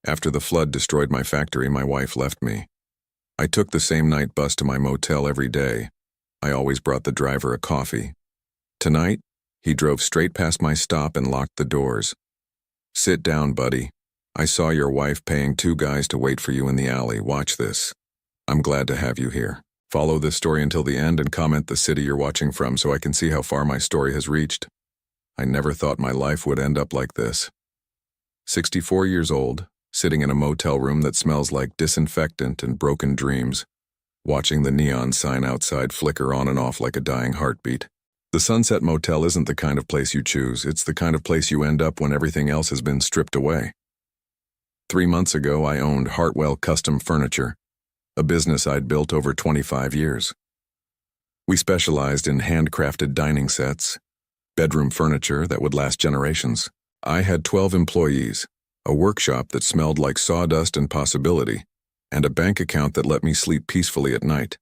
After the flood destroyed my factory, my wife left me. I took the same night bus to my motel every day. I always brought the driver a coffee. Tonight, he drove straight past my stop and locked the doors. "Sit down, buddy. I saw your wife paying two guys to wait for you in the alley. Watch this. I'm glad to have you here. Follow this story until the end and comment the city you're watching from so I can see how far my story has reached. I never thought my life would end up like this." 64 years old, sitting in a motel room that smells like disinfectant and broken dreams, watching the neon sign outside flicker on and off like a dying heartbeat. The Sunset Motel isn't the kind of place you choose. It's the kind of place you end up when everything else has been stripped away. 3 months ago, I owned Hartwell Custom Furniture, a business I'd built over 25 years. We specialized in handcrafted dining sets, bedroom furniture that would last generations. I had 12 employees, a workshop that smelled like sawdust and possibility, and a bank account that let me sleep peacefully at night.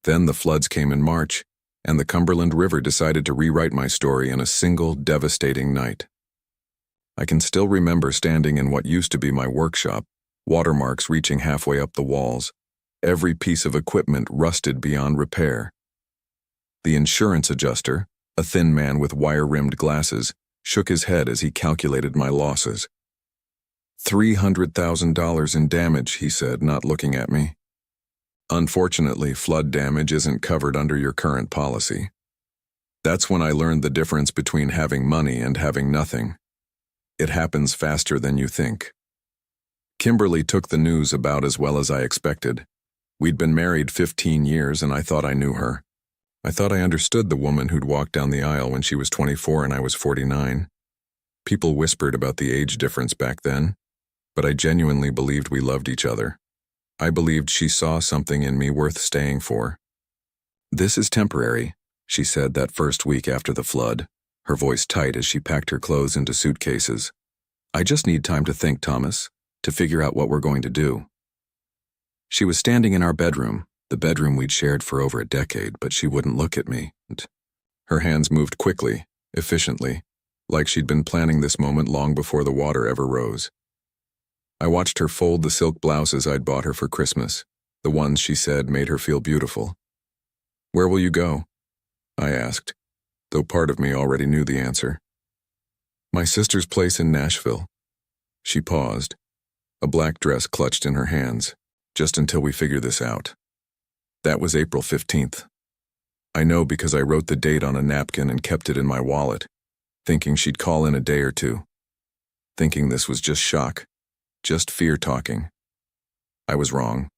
Then the floods came in March, and the Cumberland River decided to rewrite my story in a single devastating night. I can still remember standing in what used to be my workshop, watermarks reaching halfway up the walls, every piece of equipment rusted beyond repair. The insurance adjuster, a thin man with wire-rimmed glasses, shook his head as he calculated my losses. $300,000 in damage, he said, not looking at me. Unfortunately, flood damage isn't covered under your current policy. That's when I learned the difference between having money and having nothing. It happens faster than you think. Kimberly took the news about as well as I expected. We'd been married 15 years and I thought I knew her. I thought I understood the woman who'd walked down the aisle when she was 24 and I was 49. People whispered about the age difference back then, but I genuinely believed we loved each other. I believed she saw something in me worth staying for. "This is temporary," she said that first week after the flood, her voice tight as she packed her clothes into suitcases. "I just need time to think, Thomas, to figure out what we're going to do." She was standing in our bedroom, the bedroom we'd shared for over a decade, but she wouldn't look at me. Her hands moved quickly, efficiently, like she'd been planning this moment long before the water ever rose. I watched her fold the silk blouses I'd bought her for Christmas, the ones she said made her feel beautiful. "Where will you go?" I asked, though part of me already knew the answer. "My sister's place in Nashville." She paused, a black dress clutched in her hands, "just until we figure this out." That was April 15th. I know because I wrote the date on a napkin and kept it in my wallet, thinking she'd call in a day or two, thinking this was just shock. Just fear talking. I was wrong.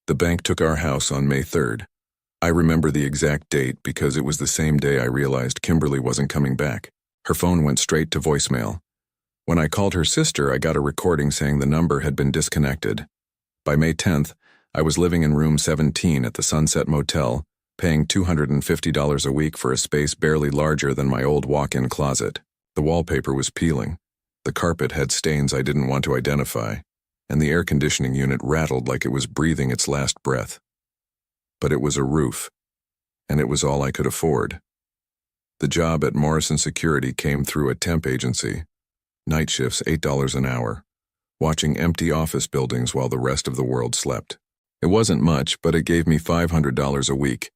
The bank took our house on May 3rd. I remember the exact date because it was the same day I realized Kimberly wasn't coming back. Her phone went straight to voicemail. When I called her sister, I got a recording saying the number had been disconnected. By May 10th, I was living in room 17 at the Sunset Motel, paying $250 a week for a space barely larger than my old walk-in closet. The wallpaper was peeling. The carpet had stains I didn't want to identify, and the air conditioning unit rattled like it was breathing its last breath. But it was a roof, and it was all I could afford. The job at Morrison Security came through a temp agency, night shifts $8 an hour, watching empty office buildings while the rest of the world slept. It wasn't much, but it gave me $500 a week,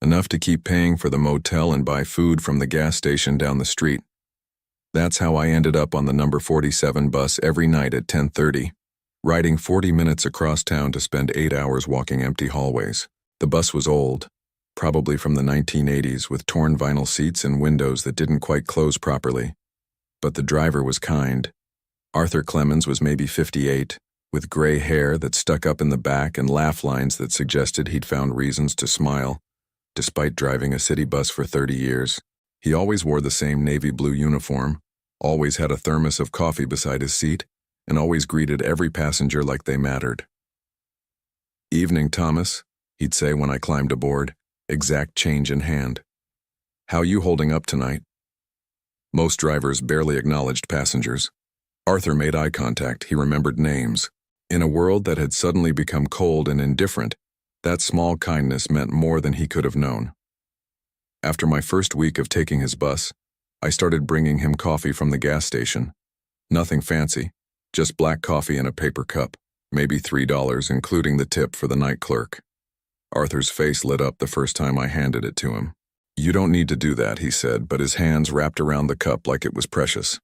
enough to keep paying for the motel and buy food from the gas station down the street. That's how I ended up on the number 47 bus every night at 10:30, riding 40 minutes across town to spend 8 hours walking empty hallways. The bus was old, probably from the 1980s, with torn vinyl seats and windows that didn't quite close properly. But the driver was kind. Arthur Clemens was maybe 58, with gray hair that stuck up in the back and laugh lines that suggested he'd found reasons to smile, despite driving a city bus for 30 years. He always wore the same navy blue uniform, always had a thermos of coffee beside his seat, and always greeted every passenger like they mattered. "Evening, Thomas," he'd say when I climbed aboard, exact change in hand. "How you holding up tonight?" Most drivers barely acknowledged passengers. Arthur made eye contact. He remembered names. In a world that had suddenly become cold and indifferent, that small kindness meant more than he could have known. After my first week of taking his bus, I started bringing him coffee from the gas station. Nothing fancy, Just black coffee in a paper cup, maybe $3, including the tip for the night clerk. Arthur's face lit up the first time I handed it to him. You don't need to do that, he said, but his hands wrapped around the cup like it was precious.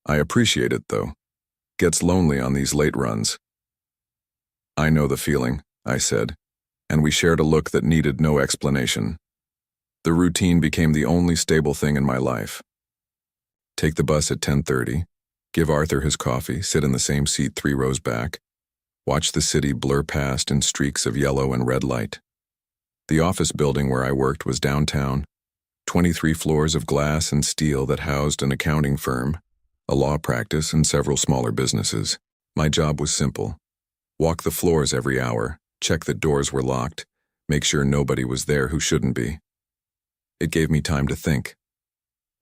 I appreciate it, though. Gets lonely on these late runs. I know the feeling, I said, and we shared a look that needed no explanation. The routine became the only stable thing in my life. Take the bus at 10:30, give Arthur his coffee, sit in the same seat 3 rows back, watch the city blur past in streaks of yellow and red light. The office building where I worked was downtown, 23 floors of glass and steel that housed an accounting firm, a law practice, and several smaller businesses. My job was simple. Walk the floors every hour, check that doors were locked, make sure nobody was there who shouldn't be. It gave me time to think.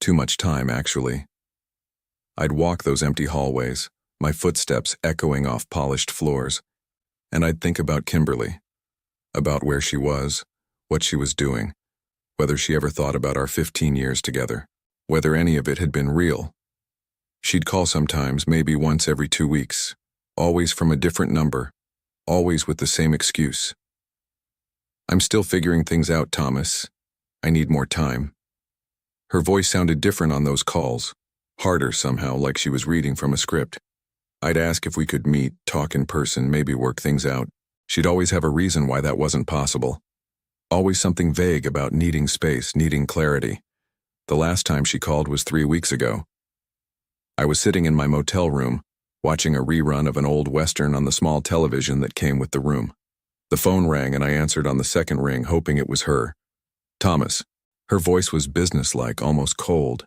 Too much time, actually. I'd walk those empty hallways, my footsteps echoing off polished floors, and I'd think about Kimberly, about where she was, what she was doing, whether she ever thought about our 15 years together, whether any of it had been real. She'd call sometimes, maybe once every 2 weeks, always from a different number, always with the same excuse. I'm still figuring things out, Thomas. I need more time. Her voice sounded different on those calls, harder somehow, like she was reading from a script. I'd ask if we could meet, talk in person, maybe work things out. She'd always have a reason why that wasn't possible. Always something vague about needing space, needing clarity. The last time she called was 3 weeks ago. I was sitting in my motel room, watching a rerun of an old Western on the small television that came with the room. The phone rang and I answered on the second ring, hoping it was her. Thomas. Her voice was businesslike, almost cold.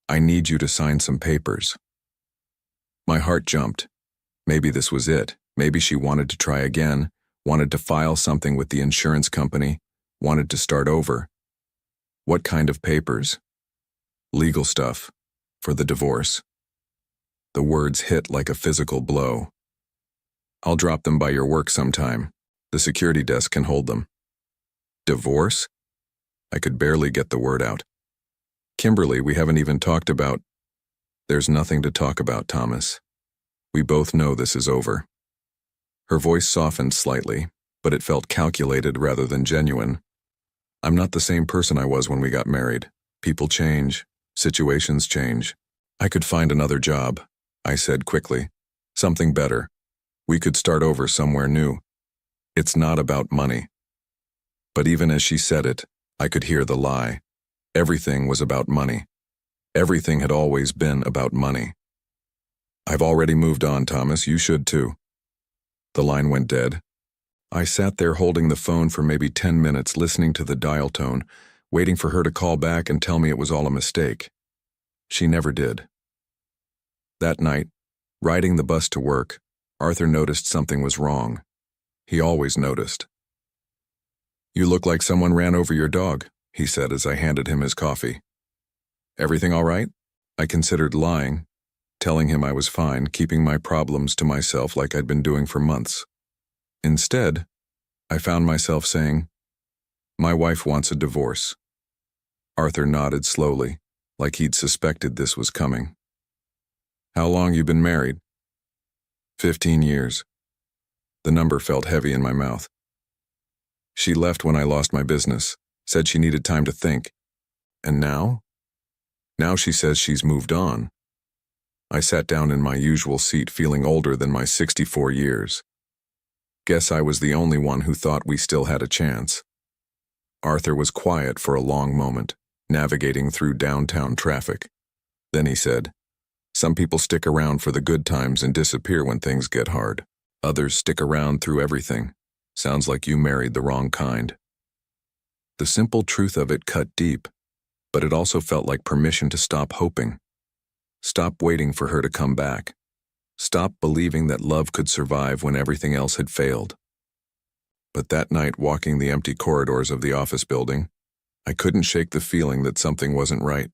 I need you to sign some papers. My heart jumped. Maybe this was it. Maybe she wanted to try again, wanted to file something with the insurance company, wanted to start over. What kind of papers? Legal stuff. For the divorce. The words hit like a physical blow. I'll drop them by your work sometime. The security desk can hold them. Divorce? I could barely get the word out. Kimberly, we haven't even talked about. There's nothing to talk about, Thomas. We both know this is over. Her voice softened slightly, but it felt calculated rather than genuine. I'm not the same person I was when we got married. People change. Situations change. I could find another job, I said quickly. Something better. We could start over somewhere new. It's not about money. But even as she said it, I could hear the lie. Everything was about money. Everything had always been about money. I've already moved on, Thomas. You should too. The line went dead. I sat there holding the phone for maybe 10 minutes, listening to the dial tone, waiting for her to call back and tell me it was all a mistake. She never did. That night, riding the bus to work, Arthur noticed something was wrong. He always noticed. You look like someone ran over your dog, he said as I handed him his coffee. Everything all right? I considered lying, telling him I was fine, keeping my problems to myself like I'd been doing for months. Instead, I found myself saying, my wife wants a divorce. Arthur nodded slowly, like he'd suspected this was coming. How long you been married? 15 years. The number felt heavy in my mouth. She left when I lost my business, said she needed time to think. And now? Now she says she's moved on. I sat down in my usual seat, feeling older than my 64 years. Guess I was the only one who thought we still had a chance. Arthur was quiet for a long moment, navigating through downtown traffic. Then he said, some people stick around for the good times and disappear when things get hard. Others stick around through everything. Sounds like you married the wrong kind. The simple truth of it cut deep, but it also felt like permission to stop hoping. Stop waiting for her to come back. Stop believing that love could survive when everything else had failed. But that night, walking the empty corridors of the office building, I couldn't shake the feeling that something wasn't right.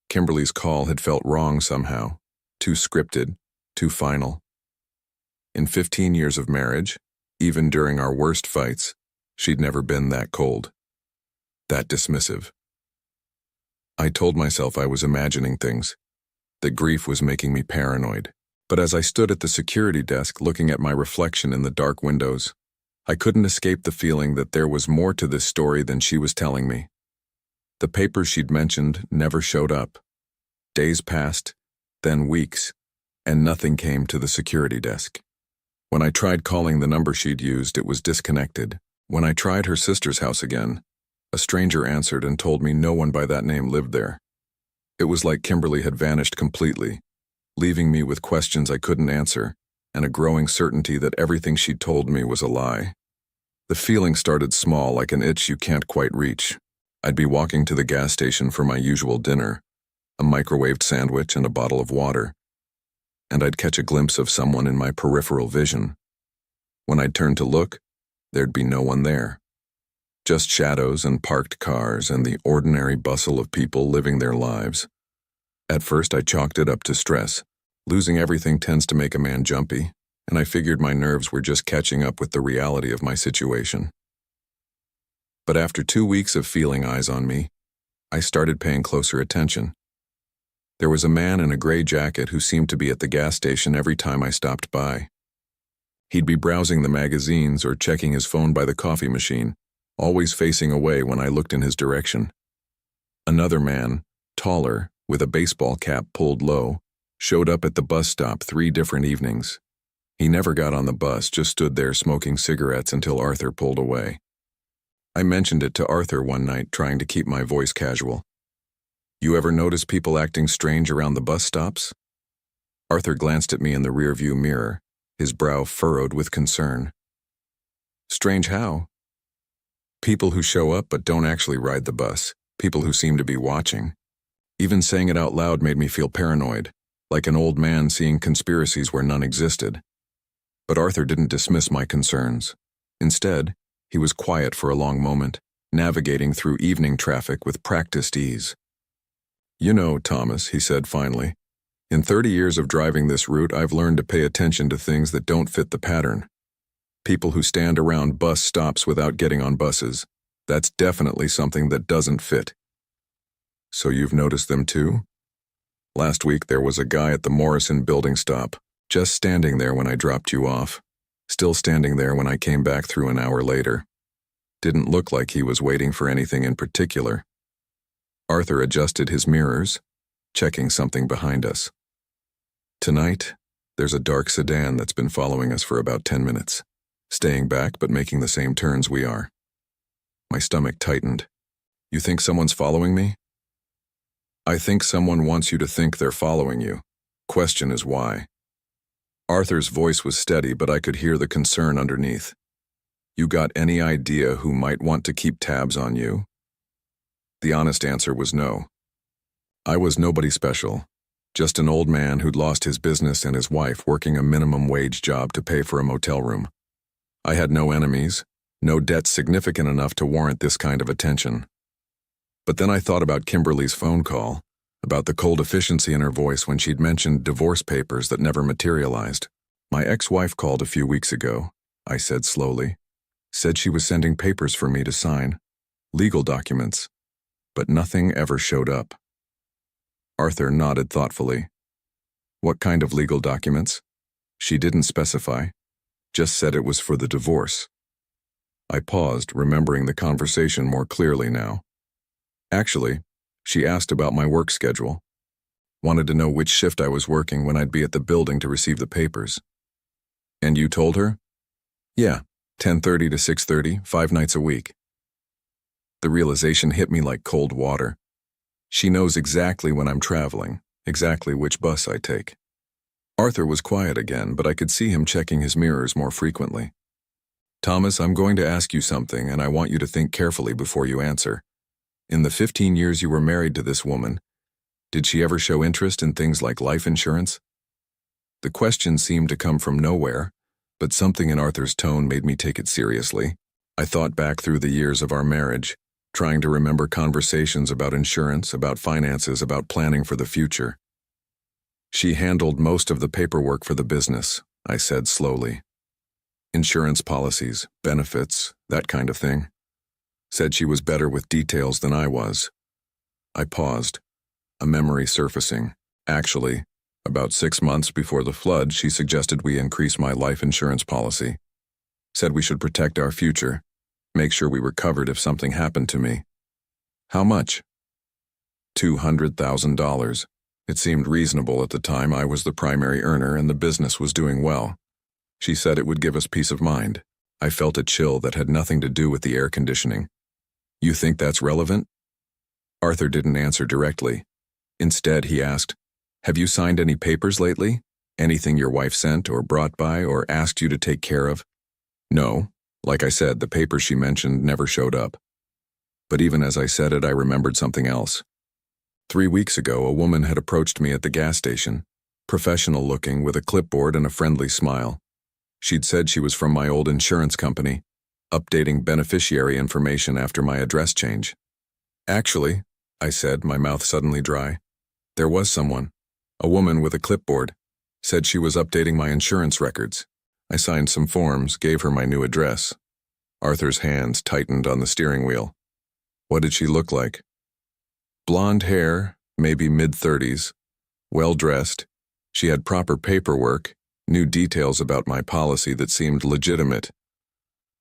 Kimberly's call had felt wrong somehow, too scripted, too final. In 15 years of marriage, even during our worst fights, she'd never been that cold, that dismissive. I told myself I was imagining things, that grief was making me paranoid. But as I stood at the security desk looking at my reflection in the dark windows, I couldn't escape the feeling that there was more to this story than she was telling me. The papers she'd mentioned never showed up. Days passed, then weeks, and nothing came to the security desk. When I tried calling the number she'd used, it was disconnected. When I tried her sister's house again, a stranger answered and told me no one by that name lived there. It was like Kimberly had vanished completely, leaving me with questions I couldn't answer and a growing certainty that everything she'd told me was a lie. The feeling started small, like an itch you can't quite reach. I'd be walking to the gas station for my usual dinner, a microwaved sandwich and a bottle of water, and I'd catch a glimpse of someone in my peripheral vision. When I'd turn to look, there'd be no one there. Just shadows and parked cars and the ordinary bustle of people living their lives. At first I chalked it up to stress. Losing everything tends to make a man jumpy, and I figured my nerves were just catching up with the reality of my situation. But after 2 weeks of feeling eyes on me, I started paying closer attention. There was a man in a gray jacket who seemed to be at the gas station every time I stopped by. He'd be browsing the magazines or checking his phone by the coffee machine, always facing away when I looked in his direction. Another man, taller, with a baseball cap pulled low, showed up at the bus stop 3 different evenings. He never got on the bus, just stood there smoking cigarettes until Arthur pulled away. I mentioned it to Arthur one night, trying to keep my voice casual. "You ever notice people acting strange around the bus stops?" Arthur glanced at me in the rearview mirror, his brow furrowed with concern. "Strange how?" "People who show up but don't actually ride the bus, people who seem to be watching." Even saying it out loud made me feel paranoid, like an old man seeing conspiracies where none existed. But Arthur didn't dismiss my concerns. Instead, he was quiet for a long moment, navigating through evening traffic with practiced ease. "You know, Thomas," he said finally, "in 30 years of driving this route, I've learned to pay attention to things that don't fit the pattern. People who stand around bus stops without getting on buses, that's definitely something that doesn't fit." "So you've noticed them too?" "Last week there was a guy at the Morrison building stop, just standing there when I dropped you off, still standing there when I came back through an hour later. Didn't look like he was waiting for anything in particular." Arthur adjusted his mirrors, checking something behind us. "Tonight, there's a dark sedan that's been following us for about 10 minutes, staying back but making the same turns we are." My stomach tightened. "You think someone's following me?" "I think someone wants you to think they're following you. Question is why." Arthur's voice was steady, but I could hear the concern underneath. "You got any idea who might want to keep tabs on you?" The honest answer was no. I was nobody special, just an old man who'd lost his business and his wife working a minimum wage job to pay for a motel room. I had no enemies, no debts significant enough to warrant this kind of attention. But then I thought about Kimberly's phone call, about the cold efficiency in her voice when she'd mentioned divorce papers that never materialized. "My ex-wife called a few weeks ago," I said slowly. "Said she was sending papers for me to sign. Legal documents. But nothing ever showed up." Arthur nodded thoughtfully. "What kind of legal documents?" "She didn't specify. Just said it was for the divorce." I paused, remembering the conversation more clearly now. "Actually, she asked about my work schedule. Wanted to know which shift I was working when I'd be at the building to receive the papers." "And you told her?" "Yeah, 10:30 to 6:30, 5 nights a week." The realization hit me like cold water. She knows exactly when I'm traveling, exactly which bus I take. Arthur was quiet again, but I could see him checking his mirrors more frequently. "Thomas, I'm going to ask you something, and I want you to think carefully before you answer. In the 15 years you were married to this woman, did she ever show interest in things like life insurance?" The question seemed to come from nowhere, but something in Arthur's tone made me take it seriously. I thought back through the years of our marriage, trying to remember conversations about insurance, about finances, about planning for the future. "She handled most of the paperwork for the business," I said slowly. "Insurance policies, benefits, that kind of thing. Said she was better with details than I was." I paused, a memory surfacing. "Actually, About 6 months before the flood, she suggested we increase my life insurance policy. Said we should protect our future, make sure we were covered if something happened to me. How much? $200,000. It seemed reasonable at the time. I was the primary earner and the business was doing well. She said it would give us peace of mind. I felt a chill that had nothing to do with the air conditioning. You think that's relevant? Arthur didn't answer directly. Instead, he asked, have you signed any papers lately? Anything your wife sent or brought by or asked you to take care of? No. Like I said, the papers she mentioned never showed up. But even as I said it, I remembered something else. 3 weeks ago, a woman had approached me at the gas station, professional-looking with a clipboard and a friendly smile. She'd said she was from my old insurance company, updating beneficiary information after my address change. Actually, I said, my mouth suddenly dry, there was someone, a woman with a clipboard, said she was updating my insurance records. I signed some forms, gave her my new address. Arthur's hands tightened on the steering wheel. What did she look like? Blonde hair, maybe mid-30s, well-dressed. She had proper paperwork, knew details about my policy that seemed legitimate.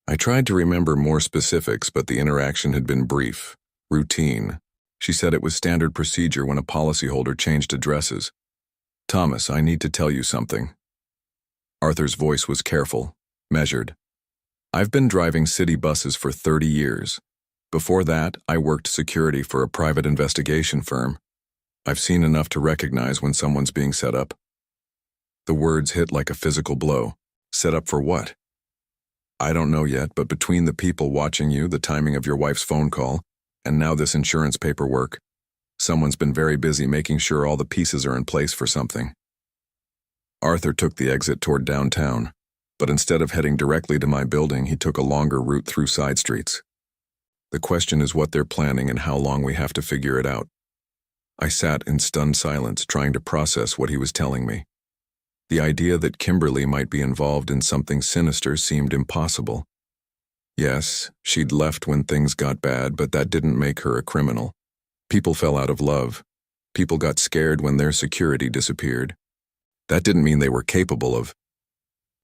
I tried to remember more specifics, but the interaction had been brief, routine. She said it was standard procedure when a policyholder changed addresses. Thomas, I need to tell you something. Arthur's voice was careful, measured. I've been driving city buses for 30 years. Before that, I worked security for a private investigation firm. I've seen enough to recognize when someone's being set up. The words hit like a physical blow. Set up for what? I don't know yet, but between the people watching you, the timing of your wife's phone call, and now this insurance paperwork, someone's been very busy making sure all the pieces are in place for something. Arthur took the exit toward downtown, but instead of heading directly to my building, he took a longer route through side streets. The question is what they're planning and how long we have to figure it out. I sat in stunned silence, trying to process what he was telling me. The idea that Kimberly might be involved in something sinister seemed impossible. Yes, she'd left when things got bad, but that didn't make her a criminal. People fell out of love. People got scared when their security disappeared. That didn't mean they were capable of...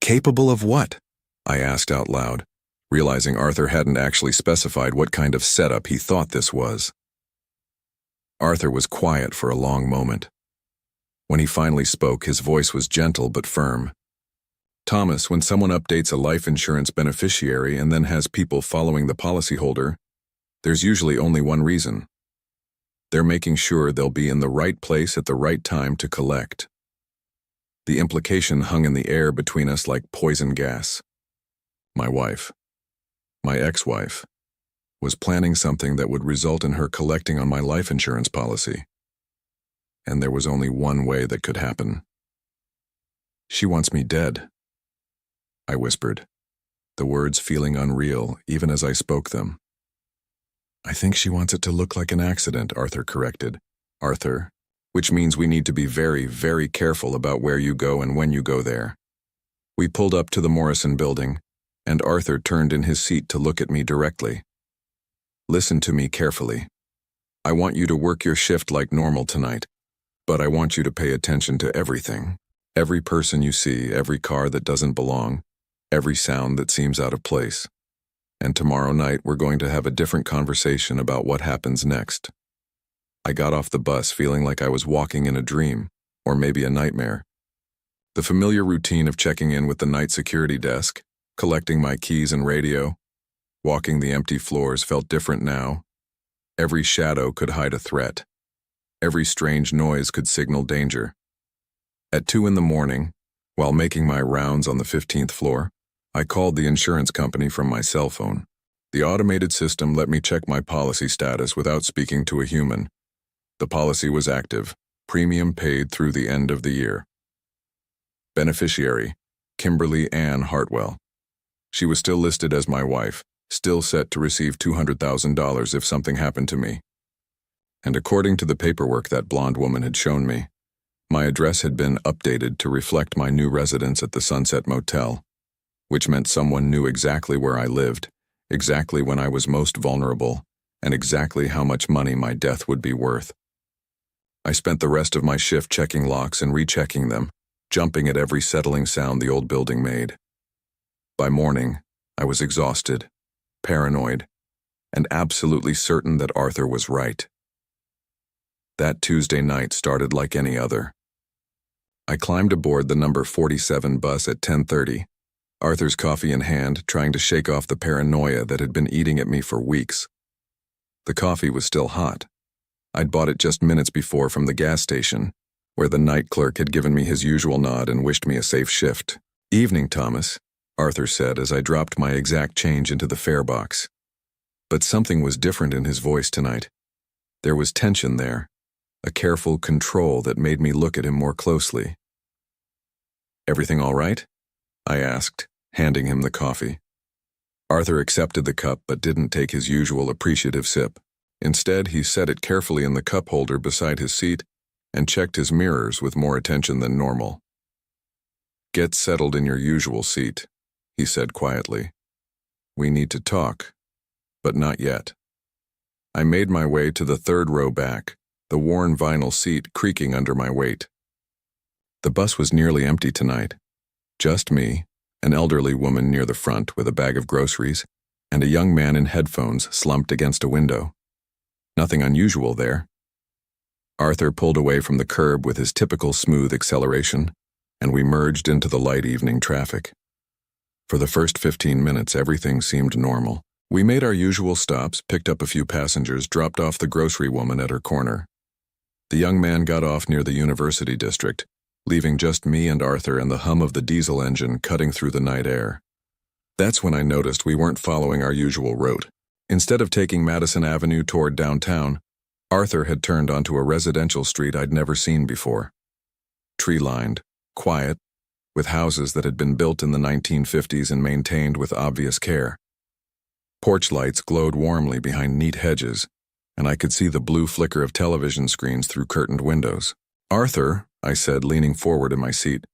Capable of what? I asked out loud, realizing Arthur hadn't actually specified what kind of setup he thought this was. Arthur was quiet for a long moment. When he finally spoke, his voice was gentle but firm. Thomas, when someone updates a life insurance beneficiary and then has people following the policyholder, there's usually only one reason. They're making sure they'll be in the right place at the right time to collect. The implication hung in the air between us like poison gas. My wife, my ex-wife, was planning something that would result in her collecting on my life insurance policy. And there was only one way that could happen. She wants me dead, I whispered, the words feeling unreal even as I spoke them. I think she wants it to look like an accident, Arthur corrected. Arthur, which means we need to be very, very careful about where you go and when you go there. We pulled up to the Morrison building, and Arthur turned in his seat to look at me directly. Listen to me carefully. I want you to work your shift like normal tonight, but I want you to pay attention to everything. Every person you see, every car that doesn't belong, every sound that seems out of place. And tomorrow night we're going to have a different conversation about what happens next. I got off the bus feeling like I was walking in a dream, or maybe a nightmare. The familiar routine of checking in with the night security desk, collecting my keys and radio, walking the empty floors felt different now. Every shadow could hide a threat. Every strange noise could signal danger. At 2 a.m, while making my rounds on the 15th floor, I called the insurance company from my cell phone. The automated system let me check my policy status without speaking to a human. The policy was active, premium paid through the end of the year. Beneficiary, Kimberly Ann Hartwell. She was still listed as my wife, still set to receive $200,000 if something happened to me. And according to the paperwork that blonde woman had shown me, my address had been updated to reflect my new residence at the Sunset Motel, which meant someone knew exactly where I lived, exactly when I was most vulnerable, and exactly how much money my death would be worth. I spent the rest of my shift checking locks and rechecking them, jumping at every settling sound the old building made. By morning, I was exhausted, paranoid, and absolutely certain that Arthur was right. That Tuesday night started like any other. I climbed aboard the number 47 bus at 10:30, Arthur's coffee in hand, trying to shake off the paranoia that had been eating at me for weeks. The coffee was still hot. I'd bought it just minutes before from the gas station, where the night clerk had given me his usual nod and wished me a safe shift. "Evening, Thomas," Arthur said as I dropped my exact change into the fare box. But something was different in his voice tonight. There was tension there, a careful control that made me look at him more closely. "Everything all right?" I asked, handing him the coffee. Arthur accepted the cup but didn't take his usual appreciative sip. Instead, he set it carefully in the cup holder beside his seat and checked his mirrors with more attention than normal. "Get settled in your usual seat," he said quietly. "We need to talk, but not yet." I made my way to the third row back, the worn vinyl seat creaking under my weight. The bus was nearly empty tonight. Just me, an elderly woman near the front with a bag of groceries, and a young man in headphones slumped against a window. Nothing unusual there. Arthur pulled away from the curb with his typical smooth acceleration, and we merged into the light evening traffic. For the first 15 minutes, everything seemed normal. We made our usual stops, picked up a few passengers, dropped off the grocery woman at her corner. The young man got off near the University District, leaving just me and Arthur and the hum of the diesel engine cutting through the night air. That's when I noticed we weren't following our usual route. Instead of taking Madison Avenue toward downtown, Arthur had turned onto a residential street I'd never seen before. Tree-lined, quiet, with houses that had been built in the 1950s and maintained with obvious care. Porch lights glowed warmly behind neat hedges, and I could see the blue flicker of television screens through curtained windows. "Arthur," I said, leaning forward in my seat,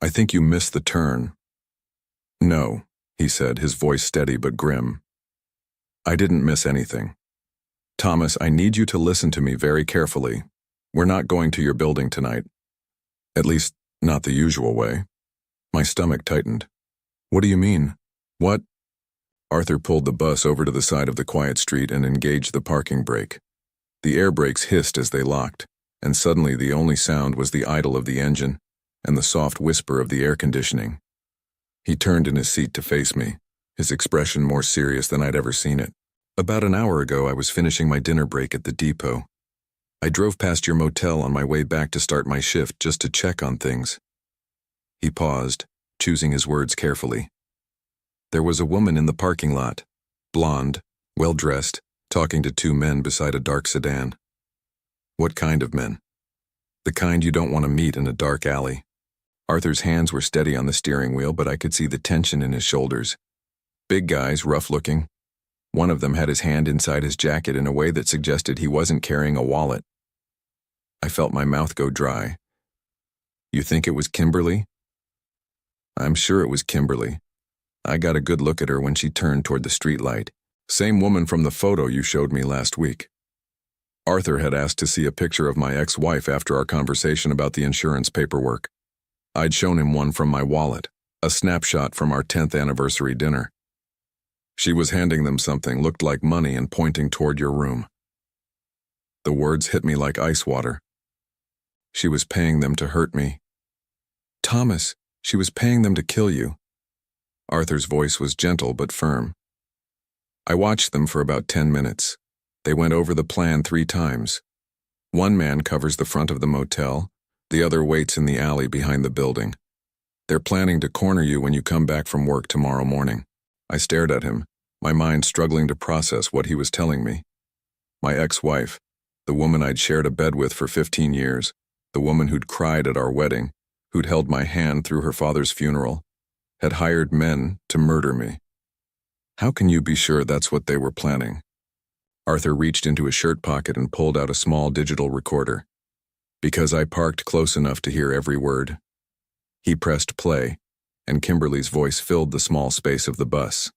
"I think you missed the turn." "No," he said, his voice steady but grim. "I didn't miss anything. Thomas, I need you to listen to me very carefully. We're not going to your building tonight. At least, not the usual way." My stomach tightened. "What do you mean? What?" Arthur pulled the bus over to the side of the quiet street and engaged the parking brake. The air brakes hissed as they locked, and suddenly the only sound was the idle of the engine and the soft whisper of the air conditioning. He turned in his seat to face me, his expression more serious than I'd ever seen it. "About an hour ago, I was finishing my dinner break at the depot. I drove past your motel on my way back to start my shift just to check on things." He paused, choosing his words carefully. "There was a woman in the parking lot, blonde, well-dressed, talking to two men beside a dark sedan." "What kind of men?" "The kind you don't want to meet in a dark alley." Arthur's hands were steady on the steering wheel, but I could see the tension in his shoulders. Big guys, rough-looking. One of them had his hand inside his jacket in a way that suggested he wasn't carrying a wallet. I felt my mouth go dry. "You think it was Kimberly?" "I'm sure it was Kimberly. I got a good look at her when she turned toward the streetlight. Same woman from the photo you showed me last week." Arthur had asked to see a picture of my ex-wife after our conversation about the insurance paperwork. I'd shown him one from my wallet, a snapshot from our 10th anniversary dinner. "She was handing them something, looked like money, and pointing toward your room." The words hit me like ice water. "She was paying them to hurt me." "Thomas, she was paying them to kill you." Arthur's voice was gentle but firm. I watched them for about 10 minutes. They went over the plan 3 times. One man covers the front of the motel, the other waits in the alley behind the building. "They're planning to corner you when you come back from work tomorrow morning." I stared at him, my mind struggling to process what he was telling me. My ex-wife, the woman I'd shared a bed with for 15 years, the woman who'd cried at our wedding, who'd held my hand through her father's funeral, had hired men to murder me. "How can you be sure that's what they were planning?" Arthur reached into his shirt pocket and pulled out a small digital recorder. "Because I parked close enough to hear every word." He pressed play, and Kimberly's voice filled the small space of the bus.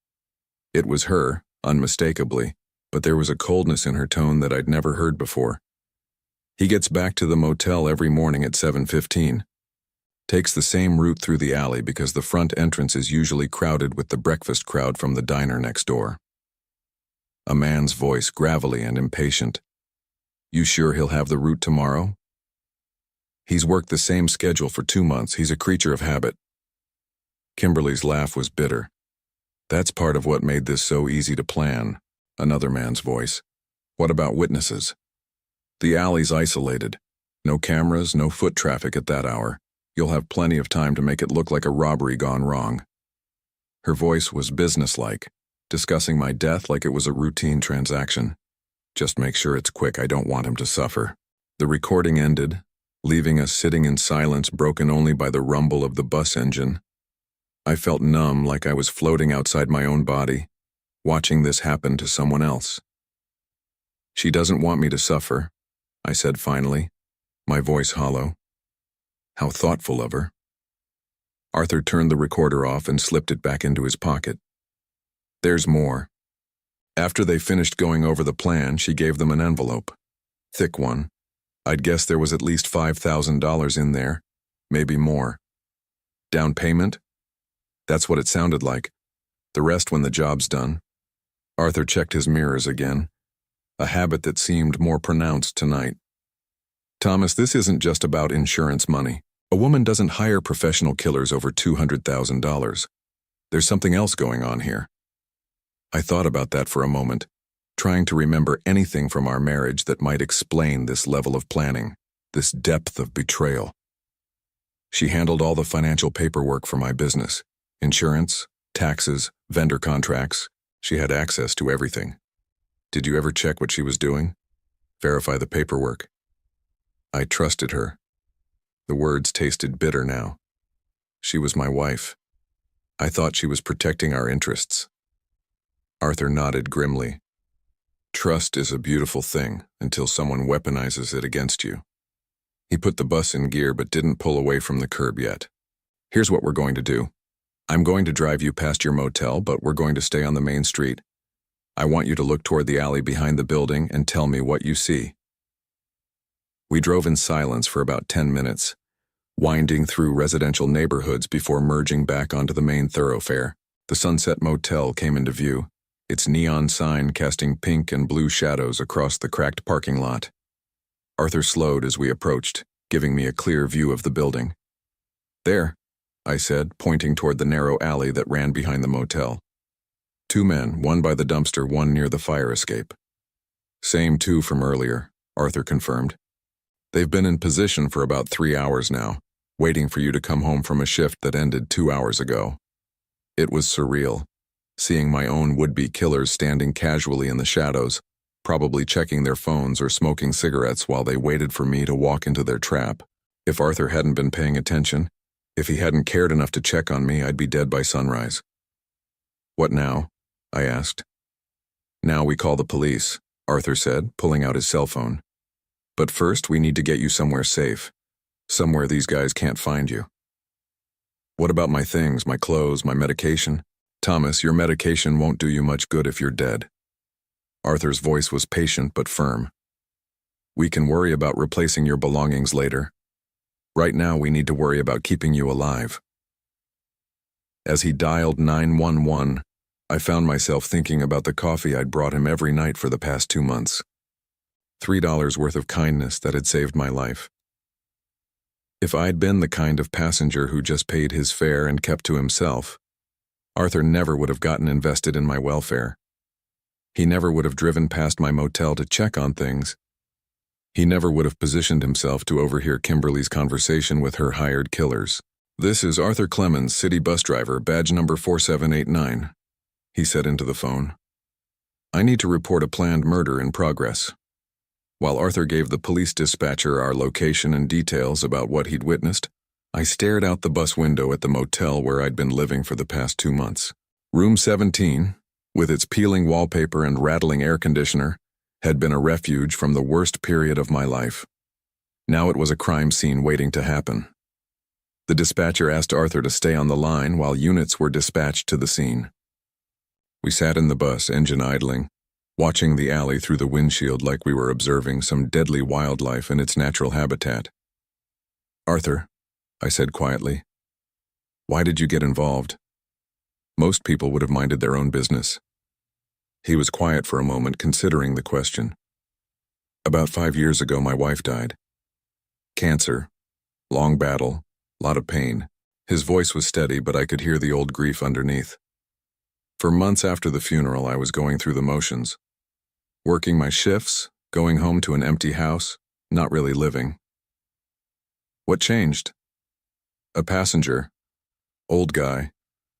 It was her, unmistakably, but there was a coldness in her tone that I'd never heard before. He gets back to the motel every morning at 7:15. Takes the same route through the alley because the front entrance is usually crowded with the breakfast crowd from the diner next door. A man's voice, gravelly and impatient. You sure he'll have the route tomorrow? He's worked the same schedule for 2 months. He's a creature of habit. Kimberly's laugh was bitter. That's part of what made this so easy to plan. Another man's voice. What about witnesses? The alley's isolated. No cameras, no foot traffic at that hour. You'll have plenty of time to make it look like a robbery gone wrong. Her voice was businesslike, discussing my death like it was a routine transaction. Just make sure it's quick. I don't want him to suffer. The recording ended, leaving us sitting in silence broken only by the rumble of the bus engine. I felt numb, like I was floating outside my own body, watching this happen to someone else. She doesn't want me to suffer, I said finally, my voice hollow. How thoughtful of her. Arthur turned the recorder off and slipped it back into his pocket. There's more. After they finished going over the plan, she gave them an envelope. Thick one. I'd guess there was at least $5,000 in there, maybe more. Down payment? That's what it sounded like. The rest when the job's done. Arthur checked his mirrors again, a habit that seemed more pronounced tonight. Thomas, this isn't just about insurance money. A woman doesn't hire professional killers over $200,000. There's something else going on here. I thought about that for a moment, trying to remember anything from our marriage that might explain this level of planning, this depth of betrayal. She handled all the financial paperwork for my business. Insurance, taxes, vendor contracts. She had access to everything. Did you ever check what she was doing? Verify the paperwork. I trusted her. The words tasted bitter now. She was my wife. I thought she was protecting our interests. Arthur nodded grimly. Trust is a beautiful thing until someone weaponizes it against you. He put the bus in gear but didn't pull away from the curb yet. Here's what we're going to do. I'm going to drive you past your motel, but we're going to stay on the main street. I want you to look toward the alley behind the building and tell me what you see. We drove in silence for about 10 minutes, winding through residential neighborhoods before merging back onto the main thoroughfare. The Sunset Motel came into view, its neon sign casting pink and blue shadows across the cracked parking lot. Arthur slowed as we approached, giving me a clear view of the building. There, I said, pointing toward the narrow alley that ran behind the motel. 2 men, one by the dumpster, one near the fire escape. Same 2 from earlier, Arthur confirmed. They've been in position for about 3 hours now, waiting for you to come home from a shift that ended 2 hours ago. It was surreal, seeing my own would-be killers standing casually in the shadows, probably checking their phones or smoking cigarettes while they waited for me to walk into their trap. If Arthur hadn't been paying attention, if he hadn't cared enough to check on me, I'd be dead by sunrise. What now? I asked. Now we call the police, Arthur said, pulling out his cell phone. But first, we need to get you somewhere safe, somewhere these guys can't find you. What about my things, my clothes, my medication? Thomas, your medication won't do you much good if you're dead. Arthur's voice was patient but firm. We can worry about replacing your belongings later. Right now, we need to worry about keeping you alive. As he dialed 911, I found myself thinking about the coffee I'd brought him every night for the past 2 months. $3 worth of kindness that had saved my life. If I'd been the kind of passenger who just paid his fare and kept to himself, Arthur never would have gotten invested in my welfare. He never would have driven past my motel to check on things. He never would have positioned himself to overhear Kimberly's conversation with her hired killers. This is Arthur Clemens, city bus driver, badge number 4789, he said into the phone. I need to report a planned murder in progress. While Arthur gave the police dispatcher our location and details about what he'd witnessed, I stared out the bus window at the motel where I'd been living for the past 2 months. Room 17, with its peeling wallpaper and rattling air conditioner, had been a refuge from the worst period of my life. Now it was a crime scene waiting to happen. The dispatcher asked Arthur to stay on the line while units were dispatched to the scene. We sat in the bus, engine idling, watching the alley through the windshield like we were observing some deadly wildlife in its natural habitat. "Arthur," I said quietly, "why did you get involved?" Most people would have minded their own business. He was quiet for a moment, considering the question. "About 5 years ago, my wife died. Cancer. Long battle. Lot of pain." His voice was steady, but I could hear the old grief underneath. For months after the funeral, I was going through the motions. Working my shifts, going home to an empty house, not really living. "What changed?" "A passenger, old guy,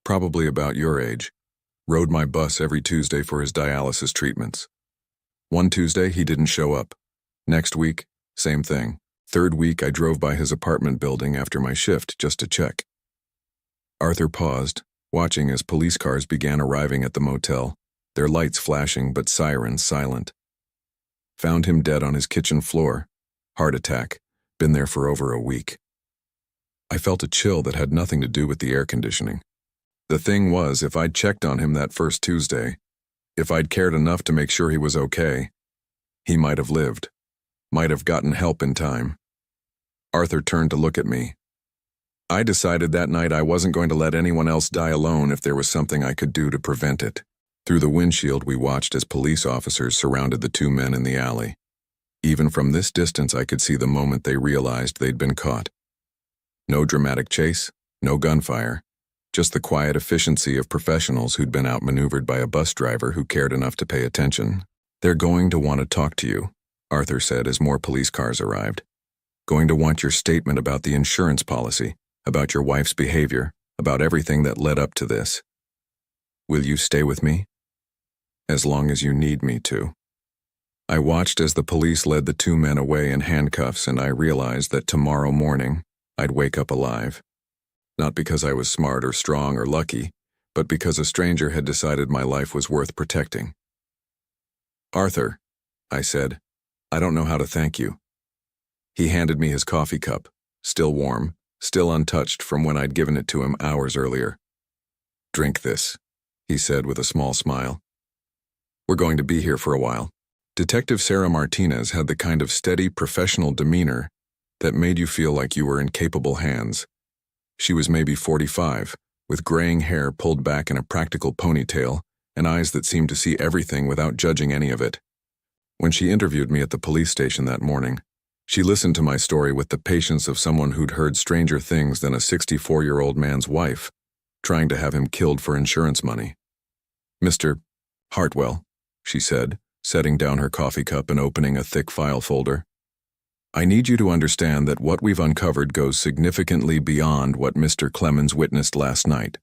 probably about your age, rode my bus every Tuesday for his dialysis treatments. One Tuesday, he didn't show up. Next week, same thing. Third week, I drove by his apartment building after my shift just to check." Arthur paused, watching as police cars began arriving at the motel, their lights flashing but sirens silent. "Found him dead on his kitchen floor. Heart attack. Been there for over a week." I felt a chill that had nothing to do with the air conditioning. The thing was, if I'd checked on him that first Tuesday, if I'd cared enough to make sure he was okay, he might have lived, might have gotten help in time. Arthur turned to look at me. I decided that night I wasn't going to let anyone else die alone if there was something I could do to prevent it. Through the windshield, we watched as police officers surrounded the two men in the alley. Even from this distance, I could see the moment they realized they'd been caught. No dramatic chase, no gunfire. Just the quiet efficiency of professionals who'd been outmaneuvered by a bus driver who cared enough to pay attention. "They're going to want to talk to you," Arthur said as more police cars arrived. "Going to want your statement about the insurance policy, about your wife's behavior, about everything that led up to this. Will you stay with me?" "As long as you need me to." I watched as the police led the two men away in handcuffs, and I realized that tomorrow morning I'd wake up alive. Not because I was smart or strong or lucky, but because a stranger had decided my life was worth protecting. "Arthur," I said, "I don't know how to thank you." He handed me his coffee cup, still warm, still untouched from when I'd given it to him hours earlier. "Drink this," he said with a small smile. "We're going to be here for a while." Detective Sarah Martinez had the kind of steady, professional demeanor that made you feel like you were in capable hands. She was maybe 45, with graying hair pulled back in a practical ponytail and eyes that seemed to see everything without judging any of it. When she interviewed me at the police station that morning, she listened to my story with the patience of someone who'd heard stranger things than a 64-year-old man's wife trying to have him killed for insurance money. "Mr. Hartwell," she said, setting down her coffee cup and opening a thick file folder. "I need you to understand that what we've uncovered goes significantly beyond what Mr. Clemens witnessed last night."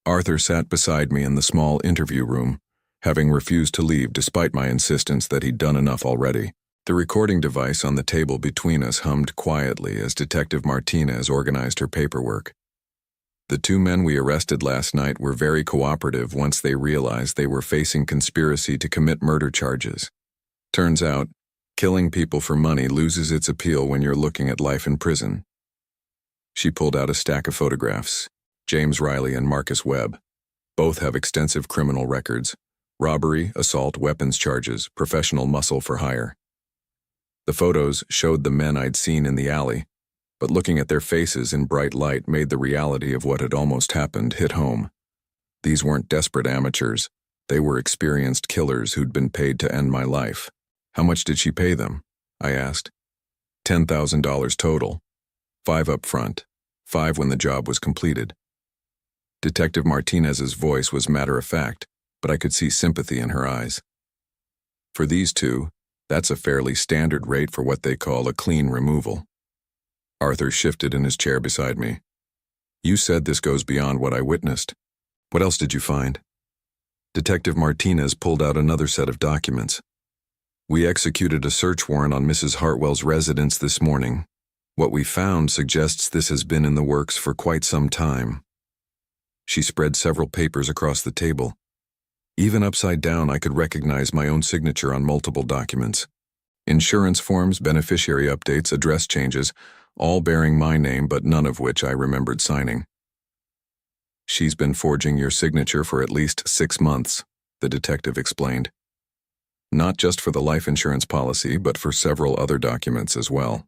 Arthur sat beside me in the small interview room, having refused to leave despite my insistence that he'd done enough already. The recording device on the table between us hummed quietly as Detective Martinez organized her paperwork. The two men we arrested last night were very cooperative once they realized they were facing conspiracy to commit murder charges. Turns out, killing people for money loses its appeal when you're looking at life in prison. She pulled out a stack of photographs. James Riley and Marcus Webb. Both have extensive criminal records. Robbery, assault, weapons charges, professional muscle for hire. The photos showed the men I'd seen in the alley, but looking at their faces in bright light made the reality of what had almost happened hit home. These weren't desperate amateurs. They were experienced killers who'd been paid to end my life. "How much did she pay them?" I asked. $10,000 total. 5 up front, 5 when the job was completed. Detective Martinez's voice was matter-of-fact, but I could see sympathy in her eyes. "For these two, that's a fairly standard rate for what they call a clean removal." Arthur shifted in his chair beside me. "You said this goes beyond what I witnessed. What else did you find?" Detective Martinez pulled out another set of documents. "We executed a search warrant on Mrs. Hartwell's residence this morning. What we found suggests this has been in the works for quite some time." She spread several papers across the table. Even upside down, I could recognize my own signature on multiple documents. Insurance forms, beneficiary updates, address changes, all bearing my name, but none of which I remembered signing. "She's been forging your signature for at least 6 months," the detective explained. Not just for the life insurance policy, but for several other documents as well.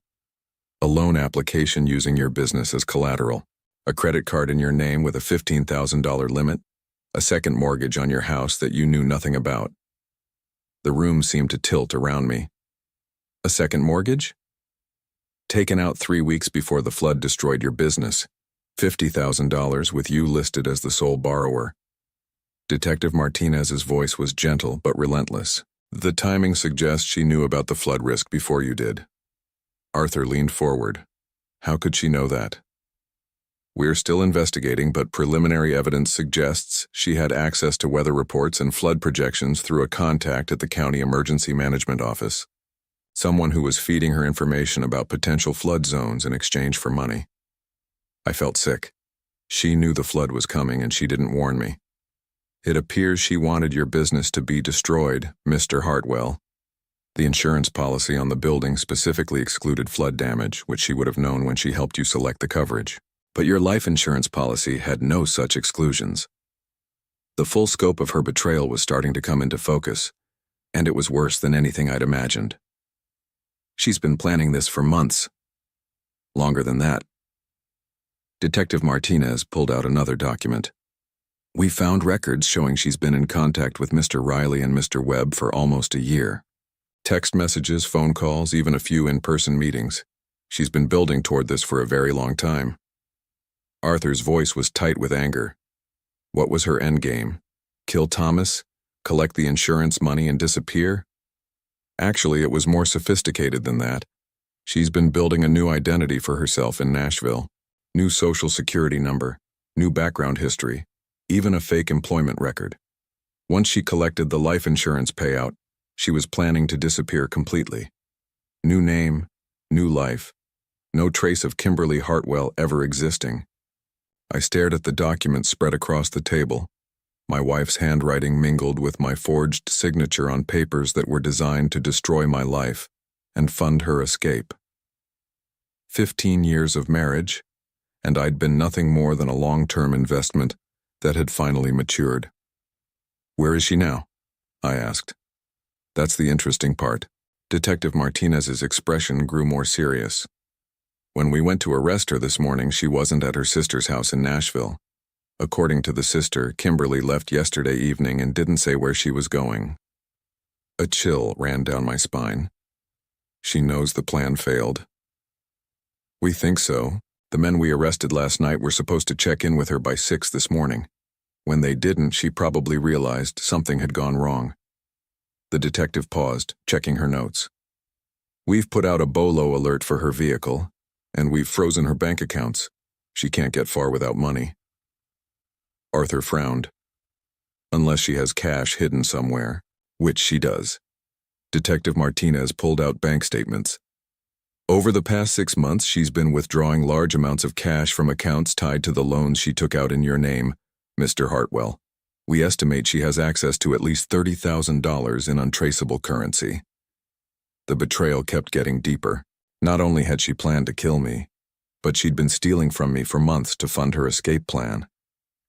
A loan application using your business as collateral, a credit card in your name with a $15,000 limit, a second mortgage on your house that you knew nothing about. The room seemed to tilt around me. A second mortgage? Taken out 3 weeks before the flood destroyed your business. $50,000 with you listed as the sole borrower. Detective Martinez's voice was gentle but relentless. The timing suggests she knew about the flood risk before you did. Arthur leaned forward. How could she know that? We're still investigating, but preliminary evidence suggests she had access to weather reports and flood projections through a contact at the County Emergency Management Office. Someone who was feeding her information about potential flood zones in exchange for money. I felt sick. She knew the flood was coming and she didn't warn me. It appears she wanted your business to be destroyed, Mr. Hartwell. The insurance policy on the building specifically excluded flood damage, which she would have known when she helped you select the coverage. But your life insurance policy had no such exclusions. The full scope of her betrayal was starting to come into focus, and it was worse than anything I'd imagined. She's been planning this for months. Longer than that. Detective Martinez pulled out another document. We found records showing she's been in contact with Mr. Riley and Mr. Webb for almost a year. Text messages, phone calls, even a few in-person meetings. She's been building toward this for a very long time. Arthur's voice was tight with anger. What was her endgame? Kill Thomas? Collect the insurance money and disappear? Actually, it was more sophisticated than that. She's been building a new identity for herself in Nashville. New social security number, new background history, even a fake employment record. Once she collected the life insurance payout, she was planning to disappear completely. New name, new life, no trace of Kimberly Hartwell ever existing. I stared at the documents spread across the table. My wife's handwriting mingled with my forged signature on papers that were designed to destroy my life and fund her escape. 15 years of marriage, and I'd been nothing more than a long-term investment that had finally matured. Where is she now? I asked. That's the interesting part. Detective Martinez's expression grew more serious. When we went to arrest her this morning, she wasn't at her sister's house in Nashville. According to the sister, Kimberly left yesterday evening and didn't say where she was going. A chill ran down my spine. She knows the plan failed. We think so. The men we arrested last night were supposed to check in with her by 6 this morning. When they didn't, she probably realized something had gone wrong. The detective paused, checking her notes. We've put out a BOLO alert for her vehicle, and we've frozen her bank accounts. She can't get far without money. Arthur frowned. Unless she has cash hidden somewhere, which she does. Detective Martinez pulled out bank statements. Over the past 6 months, she's been withdrawing large amounts of cash from accounts tied to the loans she took out in your name, Mr. Hartwell. We estimate she has access to at least $30,000 in untraceable currency. The betrayal kept getting deeper. Not only had she planned to kill me, but she'd been stealing from me for months to fund her escape plan.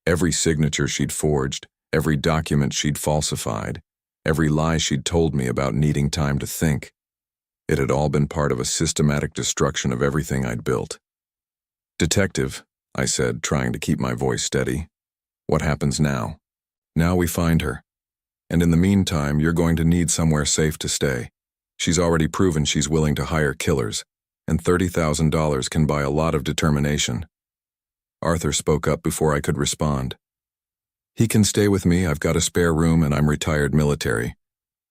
Every signature she'd forged, every document she'd falsified, every lie she'd told me about needing time to think. It had all been part of a systematic destruction of everything I'd built. Detective, I said, trying to keep my voice steady. What happens now? Now we find her. And in the meantime, you're going to need somewhere safe to stay. She's already proven she's willing to hire killers, and $30,000 can buy a lot of determination. Arthur spoke up before I could respond. He can stay with me. I've got a spare room and I'm retired military.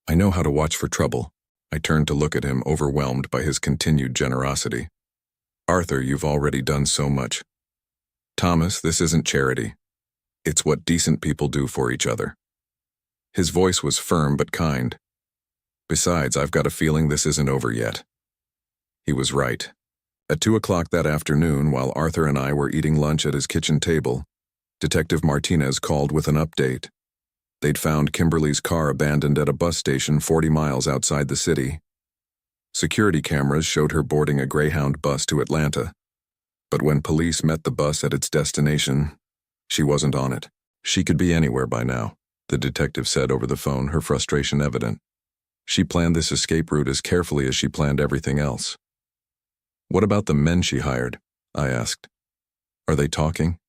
I know how to watch for trouble. I turned to look at him, overwhelmed by his continued generosity. Arthur, you've already done so much. Thomas, this isn't charity. It's what decent people do for each other. His voice was firm but kind. Besides, I've got a feeling this isn't over yet. He was right. At 2 o'clock that afternoon, while Arthur and I were eating lunch at his kitchen table, Detective Martinez called with an update. They'd found Kimberly's car abandoned at a bus station 40 miles outside the city. Security cameras showed her boarding a Greyhound bus to Atlanta. But when police met the bus at its destination, she wasn't on it. She could be anywhere by now, the detective said over the phone, her frustration evident. She planned this escape route as carefully as she planned everything else. What about the men she hired? I asked. Are they talking?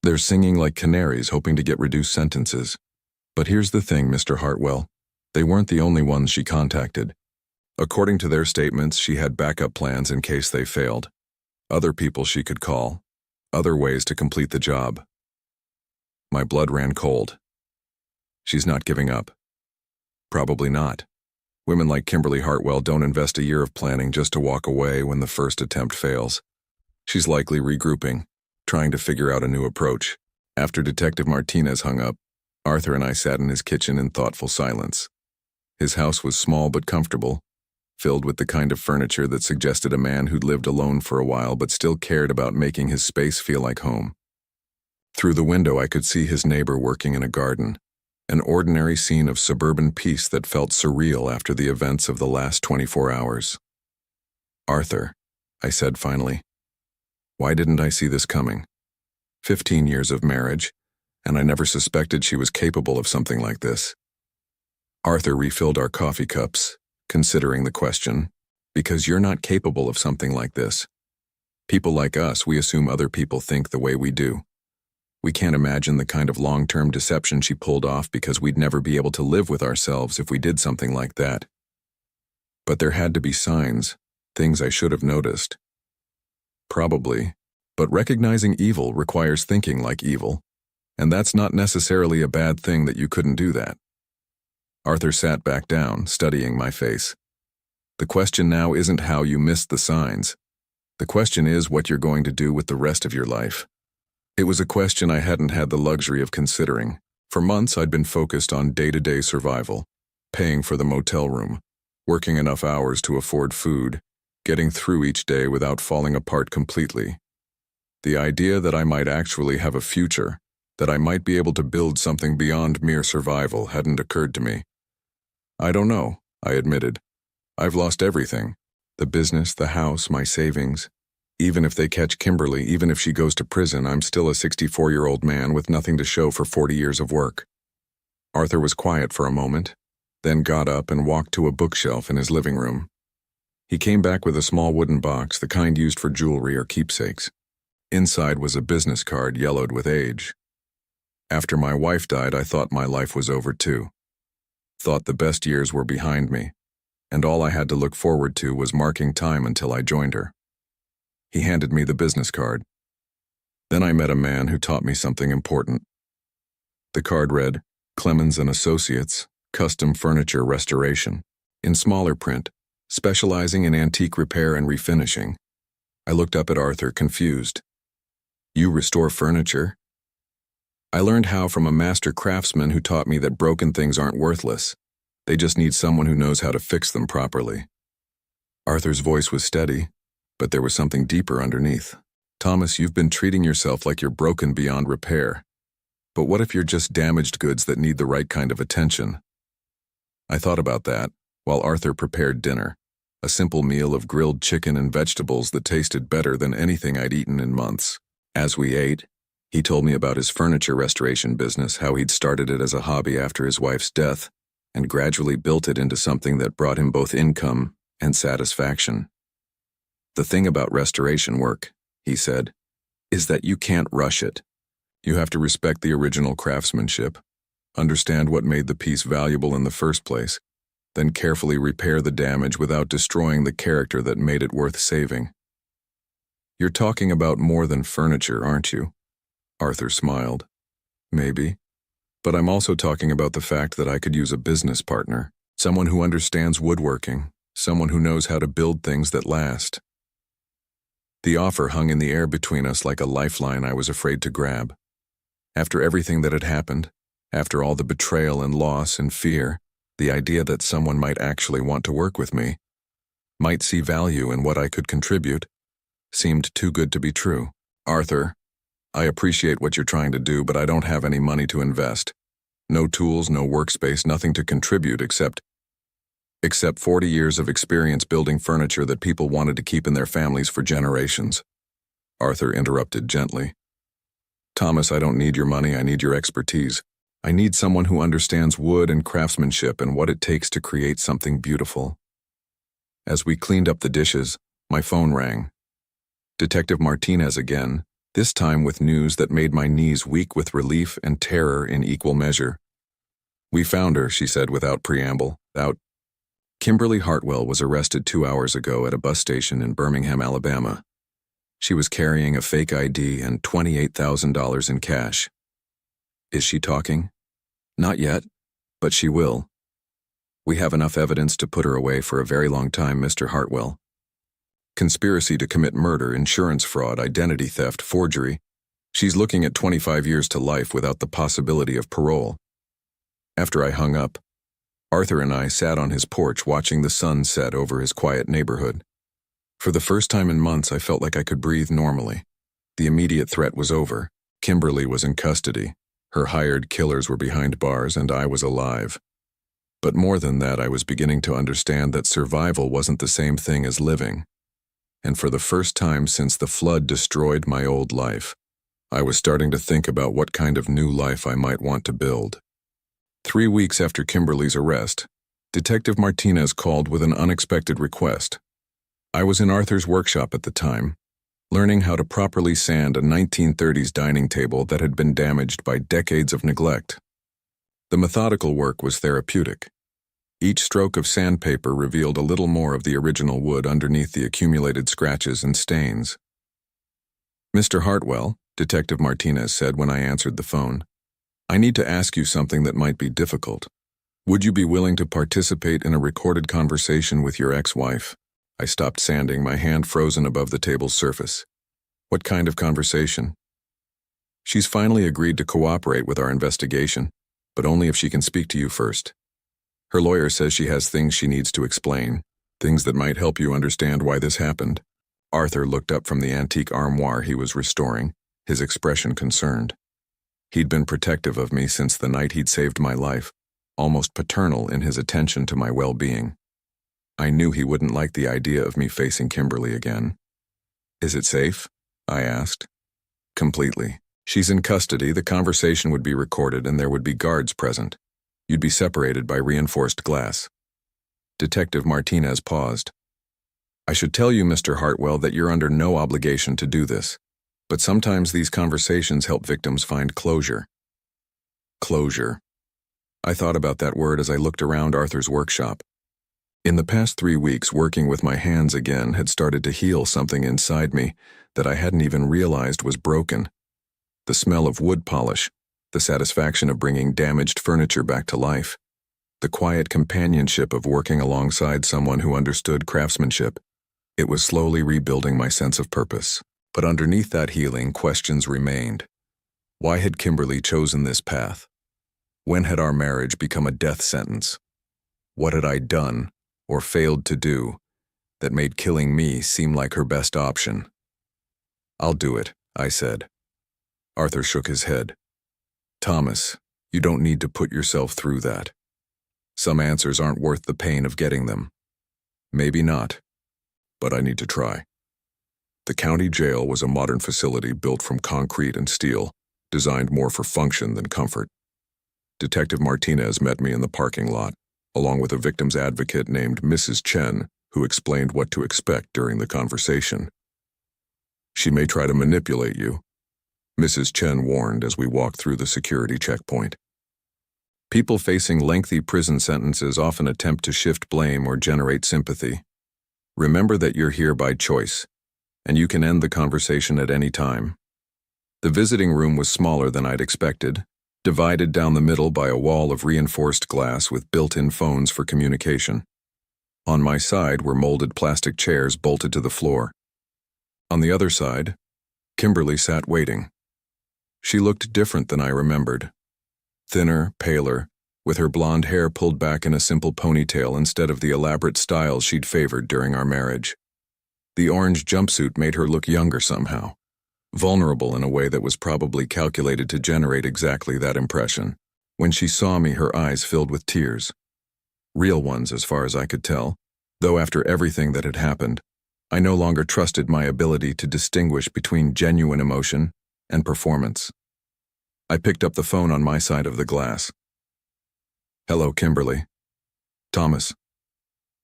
They're singing like canaries, hoping to get reduced sentences. But here's the thing, Mr. Hartwell. They weren't the only ones she contacted. According to their statements, she had backup plans in case they failed. Other people she could call. Other ways to complete the job. My blood ran cold. She's not giving up. Probably not. Women like Kimberly Hartwell don't invest a year of planning just to walk away when the first attempt fails. She's likely regrouping, trying to figure out a new approach. After Detective Martinez hung up, Arthur and I sat in his kitchen in thoughtful silence. His house was small but comfortable, filled with the kind of furniture that suggested a man who'd lived alone for a while but still cared about making his space feel like home. Through the window I could see his neighbor working in a garden, an ordinary scene of suburban peace that felt surreal after the events of the last 24 hours. Arthur, I said finally, why didn't I see this coming? 15 years of marriage, and I never suspected she was capable of something like this. Arthur refilled our coffee cups, considering the question, because you're not capable of something like this. People like us, we assume other people think the way we do. We can't imagine the kind of long-term deception she pulled off because we'd never be able to live with ourselves if we did something like that. But there had to be signs, things I should have noticed. Probably, but recognizing evil requires thinking like evil, and that's not necessarily a bad thing that you couldn't do that. Arthur sat back down, studying my face. The question now isn't how you missed the signs. The question is what you're going to do with the rest of your life. It was a question I hadn't had the luxury of considering. For months I'd been focused on day-to-day survival, paying for the motel room, working enough hours to afford food, getting through each day without falling apart completely. The idea that I might actually have a future, that I might be able to build something beyond mere survival hadn't occurred to me. I don't know, I admitted. I've lost everything. The business, the house, my savings. Even if they catch Kimberly, even if she goes to prison, I'm still a 64-year-old man with nothing to show for 40 years of work. Arthur was quiet for a moment, then got up and walked to a bookshelf in his living room. He came back with a small wooden box, the kind used for jewelry or keepsakes. Inside was a business card yellowed with age. After my wife died, I thought my life was over too. Thought the best years were behind me, and all I had to look forward to was marking time until I joined her. He handed me the business card. Then I met a man who taught me something important. The card read, Clemens & Associates, Custom Furniture Restoration, in smaller print, specializing in antique repair and refinishing. I looked up at Arthur, confused. You restore furniture? I learned how from a master craftsman who taught me that broken things aren't worthless. They just need someone who knows how to fix them properly. Arthur's voice was steady, but there was something deeper underneath. Thomas, you've been treating yourself like you're broken beyond repair. But what if you're just damaged goods that need the right kind of attention? I thought about that while Arthur prepared dinner, a simple meal of grilled chicken and vegetables that tasted better than anything I'd eaten in months. As we ate, he told me about his furniture restoration business, how he'd started it as a hobby after his wife's death, and gradually built it into something that brought him both income and satisfaction. The thing about restoration work, he said, is that you can't rush it. You have to respect the original craftsmanship, understand what made the piece valuable in the first place, then carefully repair the damage without destroying the character that made it worth saving. You're talking about more than furniture, aren't you? Arthur smiled. Maybe. But I'm also talking about the fact that I could use a business partner, someone who understands woodworking, someone who knows how to build things that last. The offer hung in the air between us like a lifeline I was afraid to grab. After everything that had happened, after all the betrayal and loss and fear, the idea that someone might actually want to work with me, might see value in what I could contribute, seemed too good to be true. Arthur, I appreciate what you're trying to do, but I don't have any money to invest. No tools, no workspace, nothing to contribute except 40 years of experience building furniture that people wanted to keep in their families for generations. Arthur interrupted gently. Thomas, I don't need your money, I need your expertise. I need someone who understands wood and craftsmanship and what it takes to create something beautiful. As we cleaned up the dishes, my phone rang. Detective Martinez again, this time with news that made my knees weak with relief and terror in equal measure. "We found her," she said without preamble. Kimberly Hartwell was arrested 2 hours ago at a bus station in Birmingham, Alabama. She was carrying a fake ID and $28,000 in cash. Is she talking? Not yet, but she will. We have enough evidence to put her away for a very long time, Mr. Hartwell. Conspiracy to commit murder, insurance fraud, identity theft, forgery. She's looking at 25 years to life without the possibility of parole. After I hung up, Arthur and I sat on his porch watching the sun set over his quiet neighborhood. For the first time in months, I felt like I could breathe normally. The immediate threat was over. Kimberly was in custody. Her hired killers were behind bars, and I was alive. But more than that, I was beginning to understand that survival wasn't the same thing as living. And for the first time since the flood destroyed my old life, I was starting to think about what kind of new life I might want to build. 3 weeks after Kimberly's arrest, Detective Martinez called with an unexpected request. I was in Arthur's workshop at the time, learning how to properly sand a 1930s dining table that had been damaged by decades of neglect. The methodical work was therapeutic. Each stroke of sandpaper revealed a little more of the original wood underneath the accumulated scratches and stains. "Mr. Hartwell," Detective Martinez said when I answered the phone, "I need to ask you something that might be difficult. Would you be willing to participate in a recorded conversation with your ex-wife?" I stopped sanding, my hand frozen above the table's surface. "What kind of conversation?" "She's finally agreed to cooperate with our investigation, but only if she can speak to you first. Her lawyer says she has things she needs to explain, things that might help you understand why this happened." Arthur looked up from the antique armoire he was restoring, his expression concerned. He'd been protective of me since the night he'd saved my life, almost paternal in his attention to my well-being. I knew he wouldn't like the idea of me facing Kimberly again. "Is it safe?" I asked. "Completely. She's in custody, the conversation would be recorded, and there would be guards present. You'd be separated by reinforced glass." Detective Martinez paused. "I should tell you, Mr. Hartwell, that you're under no obligation to do this, but sometimes these conversations help victims find closure." Closure. I thought about that word as I looked around Arthur's workshop. In the past 3 weeks, working with my hands again had started to heal something inside me that I hadn't even realized was broken. The smell of wood polish, the satisfaction of bringing damaged furniture back to life, the quiet companionship of working alongside someone who understood craftsmanship. It was slowly rebuilding my sense of purpose. But underneath that healing, questions remained. Why had Kimberly chosen this path? When had our marriage become a death sentence? What had I done, or failed to do, that made killing me seem like her best option? "I'll do it," I said. Arthur shook his head. "Thomas, you don't need to put yourself through that. Some answers aren't worth the pain of getting them. Maybe not, but I need to try." The county jail was a modern facility built from concrete and steel, designed more for function than comfort. Detective Martinez met me in the parking lot, along with a victim's advocate named Mrs. Chen, who explained what to expect during the conversation. "She may try to manipulate you," Mrs. Chen warned as we walked through the security checkpoint. "People facing lengthy prison sentences often attempt to shift blame or generate sympathy. Remember that you're here by choice, and you can end the conversation at any time." The visiting room was smaller than I'd expected, divided down the middle by a wall of reinforced glass with built-in phones for communication. On my side were molded plastic chairs bolted to the floor. On the other side, Kimberly sat waiting. She looked different than I remembered. Thinner, paler, with her blonde hair pulled back in a simple ponytail instead of the elaborate style she'd favored during our marriage. The orange jumpsuit made her look younger somehow, vulnerable in a way that was probably calculated to generate exactly that impression. When she saw me, her eyes filled with tears. Real ones, as far as I could tell, though after everything that had happened, I no longer trusted my ability to distinguish between genuine emotion and performance. I picked up the phone on my side of the glass. "Hello, Kimberly." "Thomas."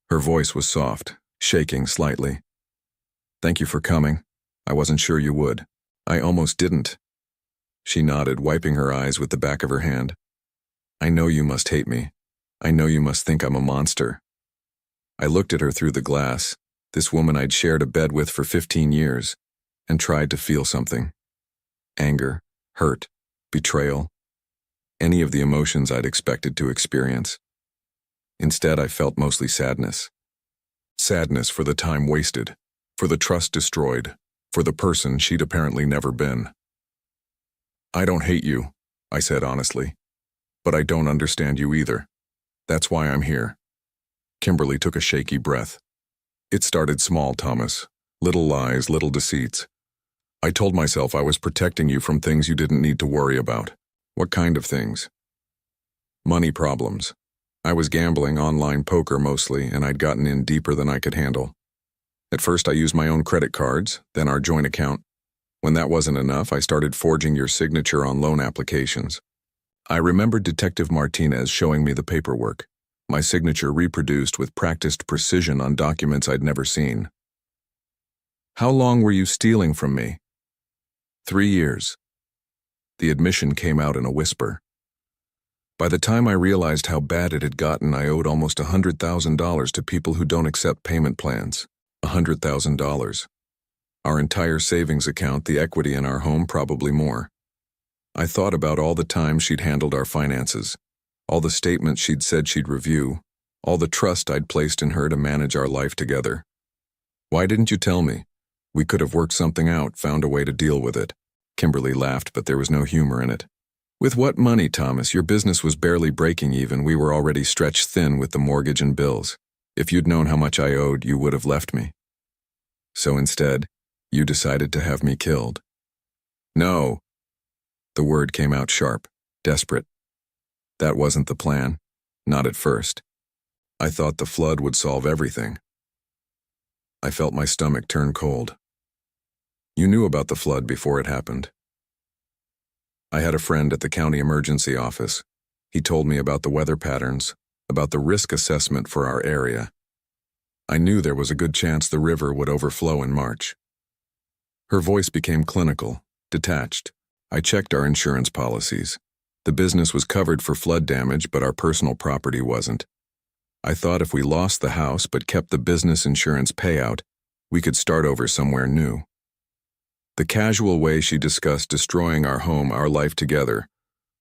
Her voice was soft, shaking slightly. "Thank you for coming. I wasn't sure you would. I almost didn't." She nodded, wiping her eyes with the back of her hand. "I know you must hate me. I know you must think I'm a monster." I looked at her through the glass, this woman I'd shared a bed with for 15 years, and tried to feel something. Anger, hurt, betrayal, any of the emotions I'd expected to experience. Instead, I felt mostly sadness. Sadness for the time wasted, for the trust destroyed, for the person she'd apparently never been. "I don't hate you," I said honestly, "but I don't understand you either. That's why I'm here." Kimberly took a shaky breath. "It started small, Thomas. Little lies, little deceits. I told myself I was protecting you from things you didn't need to worry about." "What kind of things?" "Money problems. I was gambling, online poker mostly, and I'd gotten in deeper than I could handle. At first I used my own credit cards, then our joint account. When that wasn't enough, I started forging your signature on loan applications. I remembered Detective Martinez showing me the paperwork, my signature reproduced with practiced precision on documents I'd never seen." "How long were you stealing from me?" 3 years. The admission came out in a whisper. By the time I realized how bad it had gotten, I owed almost $100,000 to people who don't accept payment plans. $100,000. Our entire savings account, the equity in our home, probably more. I thought about all the times she'd handled our finances, all the statements she'd said she'd review, all the trust I'd placed in her to manage our life together. "Why didn't you tell me? We could have worked something out, found a way to deal with it." Kimberly laughed, but there was no humor in it. "With what money, Thomas? Your business was barely breaking even. We were already stretched thin with the mortgage and bills. If you'd known how much I owed, you would have left me. So instead, you decided to have me killed." "No." The word came out sharp, desperate. "That wasn't the plan. Not at first. I thought the flood would solve everything." I felt my stomach turn cold. "You knew about the flood before it happened." "I had a friend at the county emergency office. He told me about the weather patterns, about the risk assessment for our area. I knew there was a good chance the river would overflow in March." Her voice became clinical, detached. "I checked our insurance policies. The business was covered for flood damage, but our personal property wasn't. I thought if we lost the house but kept the business insurance payout, we could start over somewhere new." The casual way she discussed destroying our home, our life together,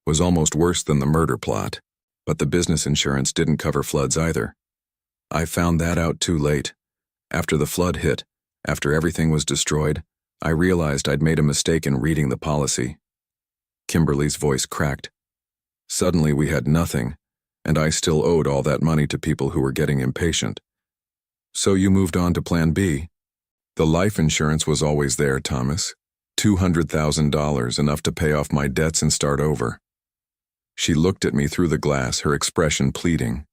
was almost worse than the murder plot. But the business insurance didn't cover floods either. I found that out too late. After the flood hit, after everything was destroyed, I realized I'd made a mistake in reading the policy. Kimberly's voice cracked. Suddenly we had nothing, and I still owed all that money to people who were getting impatient. "So you moved on to Plan B?" "The life insurance was always there, Thomas. $200,000, enough to pay off my debts and start over." She looked at me through the glass, her expression pleading.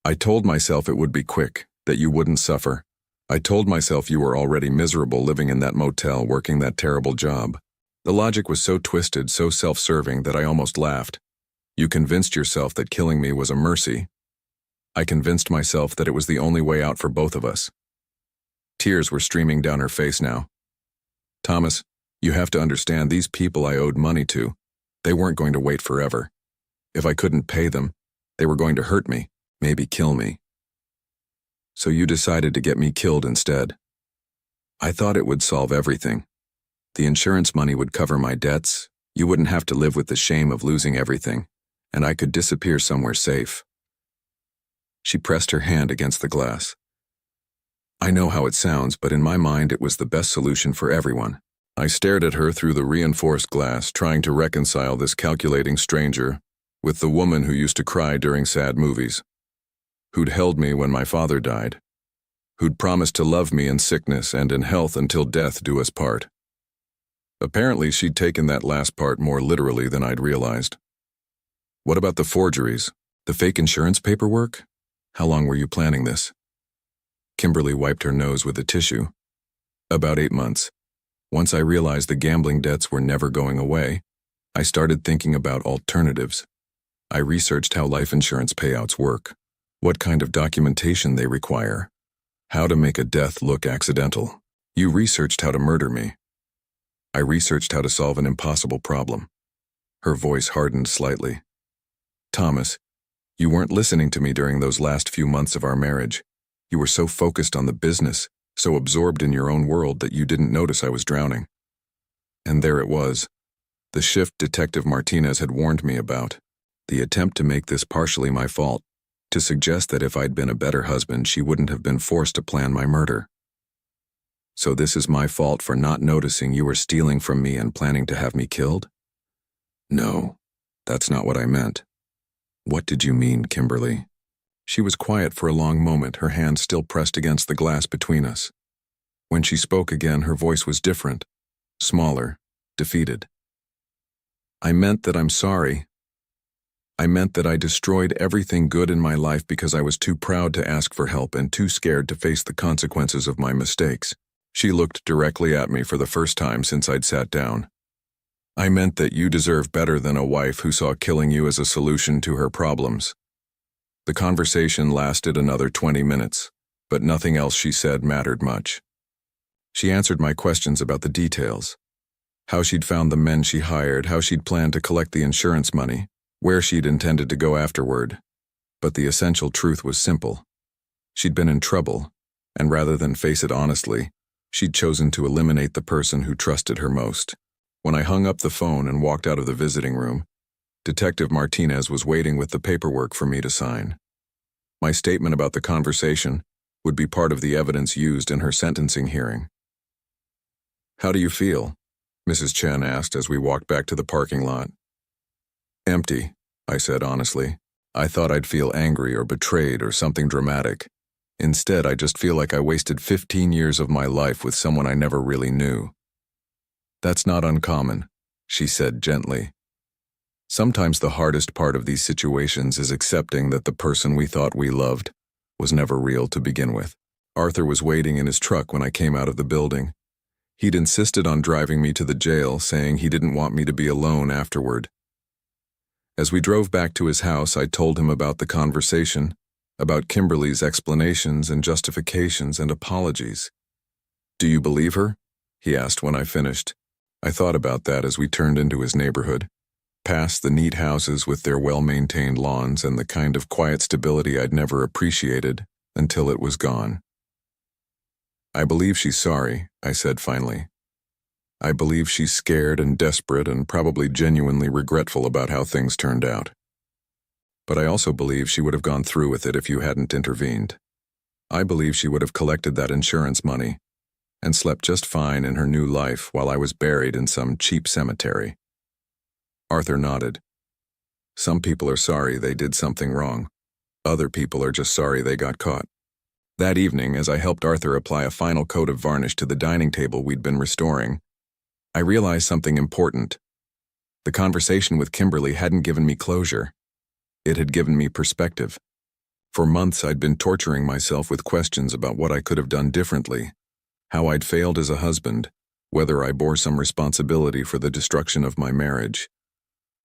"I told myself it would be quick, that you wouldn't suffer. I told myself you were already miserable living in that motel, working that terrible job." The logic was so twisted, so self-serving, that I almost laughed. "You convinced yourself that killing me was a mercy. I convinced myself that it was the only way out for both of us." Tears were streaming down her face now. "Thomas, you have to understand, these people I owed money to, they weren't going to wait forever. If I couldn't pay them, they were going to hurt me, maybe kill me. So you decided to get me killed instead. I thought it would solve everything. The insurance money would cover my debts, you wouldn't have to live with the shame of losing everything, and I could disappear somewhere safe." She pressed her hand against the glass. "I know how it sounds, but in my mind it was the best solution for everyone." I stared at her through the reinforced glass, trying to reconcile this calculating stranger with the woman who used to cry during sad movies, who'd held me when my father died, who'd promised to love me in sickness and in health until death do us part. Apparently she'd taken that last part more literally than I'd realized. "What about the forgeries? The fake insurance paperwork? How long were you planning this?" Kimberly wiped her nose with a tissue. "About 8 months. Once I realized the gambling debts were never going away, I started thinking about alternatives. I researched how life insurance payouts work, what kind of documentation they require, how to make a death look accidental. You researched how to murder me. I researched how to solve an impossible problem. Her voice hardened slightly. Thomas, you weren't listening to me during those last few months of our marriage. You were so focused on the business, so absorbed in your own world that you didn't notice I was drowning. And there it was, the shift Detective Martinez had warned me about. The attempt to make this partially my fault, to suggest that if I'd been a better husband, she wouldn't have been forced to plan my murder. So this is my fault for not noticing you were stealing from me and planning to have me killed? No, that's not what I meant. What did you mean, Kimberly? She was quiet for a long moment, her hand still pressed against the glass between us. When she spoke again, her voice was different, smaller, defeated. I meant that I'm sorry. I meant that I destroyed everything good in my life because I was too proud to ask for help and too scared to face the consequences of my mistakes. She looked directly at me for the first time since I'd sat down. I meant that you deserve better than a wife who saw killing you as a solution to her problems. The conversation lasted another 20 minutes, but nothing else she said mattered much. She answered my questions about the details. How she'd found the men she hired, how she'd planned to collect the insurance money, where she'd intended to go afterward. But the essential truth was simple. She'd been in trouble, and rather than face it honestly, she'd chosen to eliminate the person who trusted her most. When I hung up the phone and walked out of the visiting room, Detective Martinez was waiting with the paperwork for me to sign. My statement about the conversation would be part of the evidence used in her sentencing hearing. "How do you feel?" Mrs. Chen asked as we walked back to the parking lot. "Empty," I said honestly. I thought I'd feel angry or betrayed or something dramatic. Instead, I just feel like I wasted 15 years of my life with someone I never really knew. "That's not uncommon," she said gently. "Sometimes the hardest part of these situations is accepting that the person we thought we loved was never real to begin with." Arthur was waiting in his truck when I came out of the building. He'd insisted on driving me to the jail, saying he didn't want me to be alone afterward. As we drove back to his house, I told him about the conversation, about Kimberly's explanations and justifications and apologies. "Do you believe her?" he asked when I finished. I thought about that as we turned into his neighborhood, past the neat houses with their well-maintained lawns and the kind of quiet stability I'd never appreciated until it was gone. "I believe she's sorry," I said finally. "I believe she's scared and desperate and probably genuinely regretful about how things turned out. But I also believe she would have gone through with it if you hadn't intervened. I believe she would have collected that insurance money and slept just fine in her new life while I was buried in some cheap cemetery." Arthur nodded. "Some people are sorry they did something wrong. Other people are just sorry they got caught." That evening, as I helped Arthur apply a final coat of varnish to the dining table we'd been restoring, I realized something important. The conversation with Kimberly hadn't given me closure. It had given me perspective. For months, I'd been torturing myself with questions about what I could have done differently, how I'd failed as a husband, whether I bore some responsibility for the destruction of my marriage.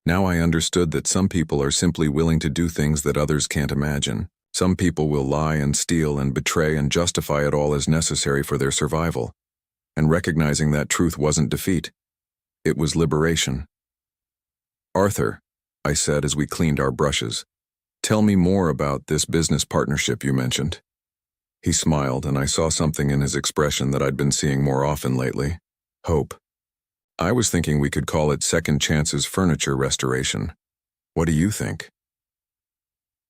Now I understood that some people are simply willing to do things that others can't imagine. Some people will lie and steal and betray and justify it all as necessary for their survival. And recognizing that truth wasn't defeat. It was liberation. "Arthur," I said as we cleaned our brushes, "tell me more about this business partnership you mentioned." He smiled, and I saw something in his expression that I'd been seeing more often lately: hope. "I was thinking we could call it Second Chance's Furniture Restoration. What do you think?"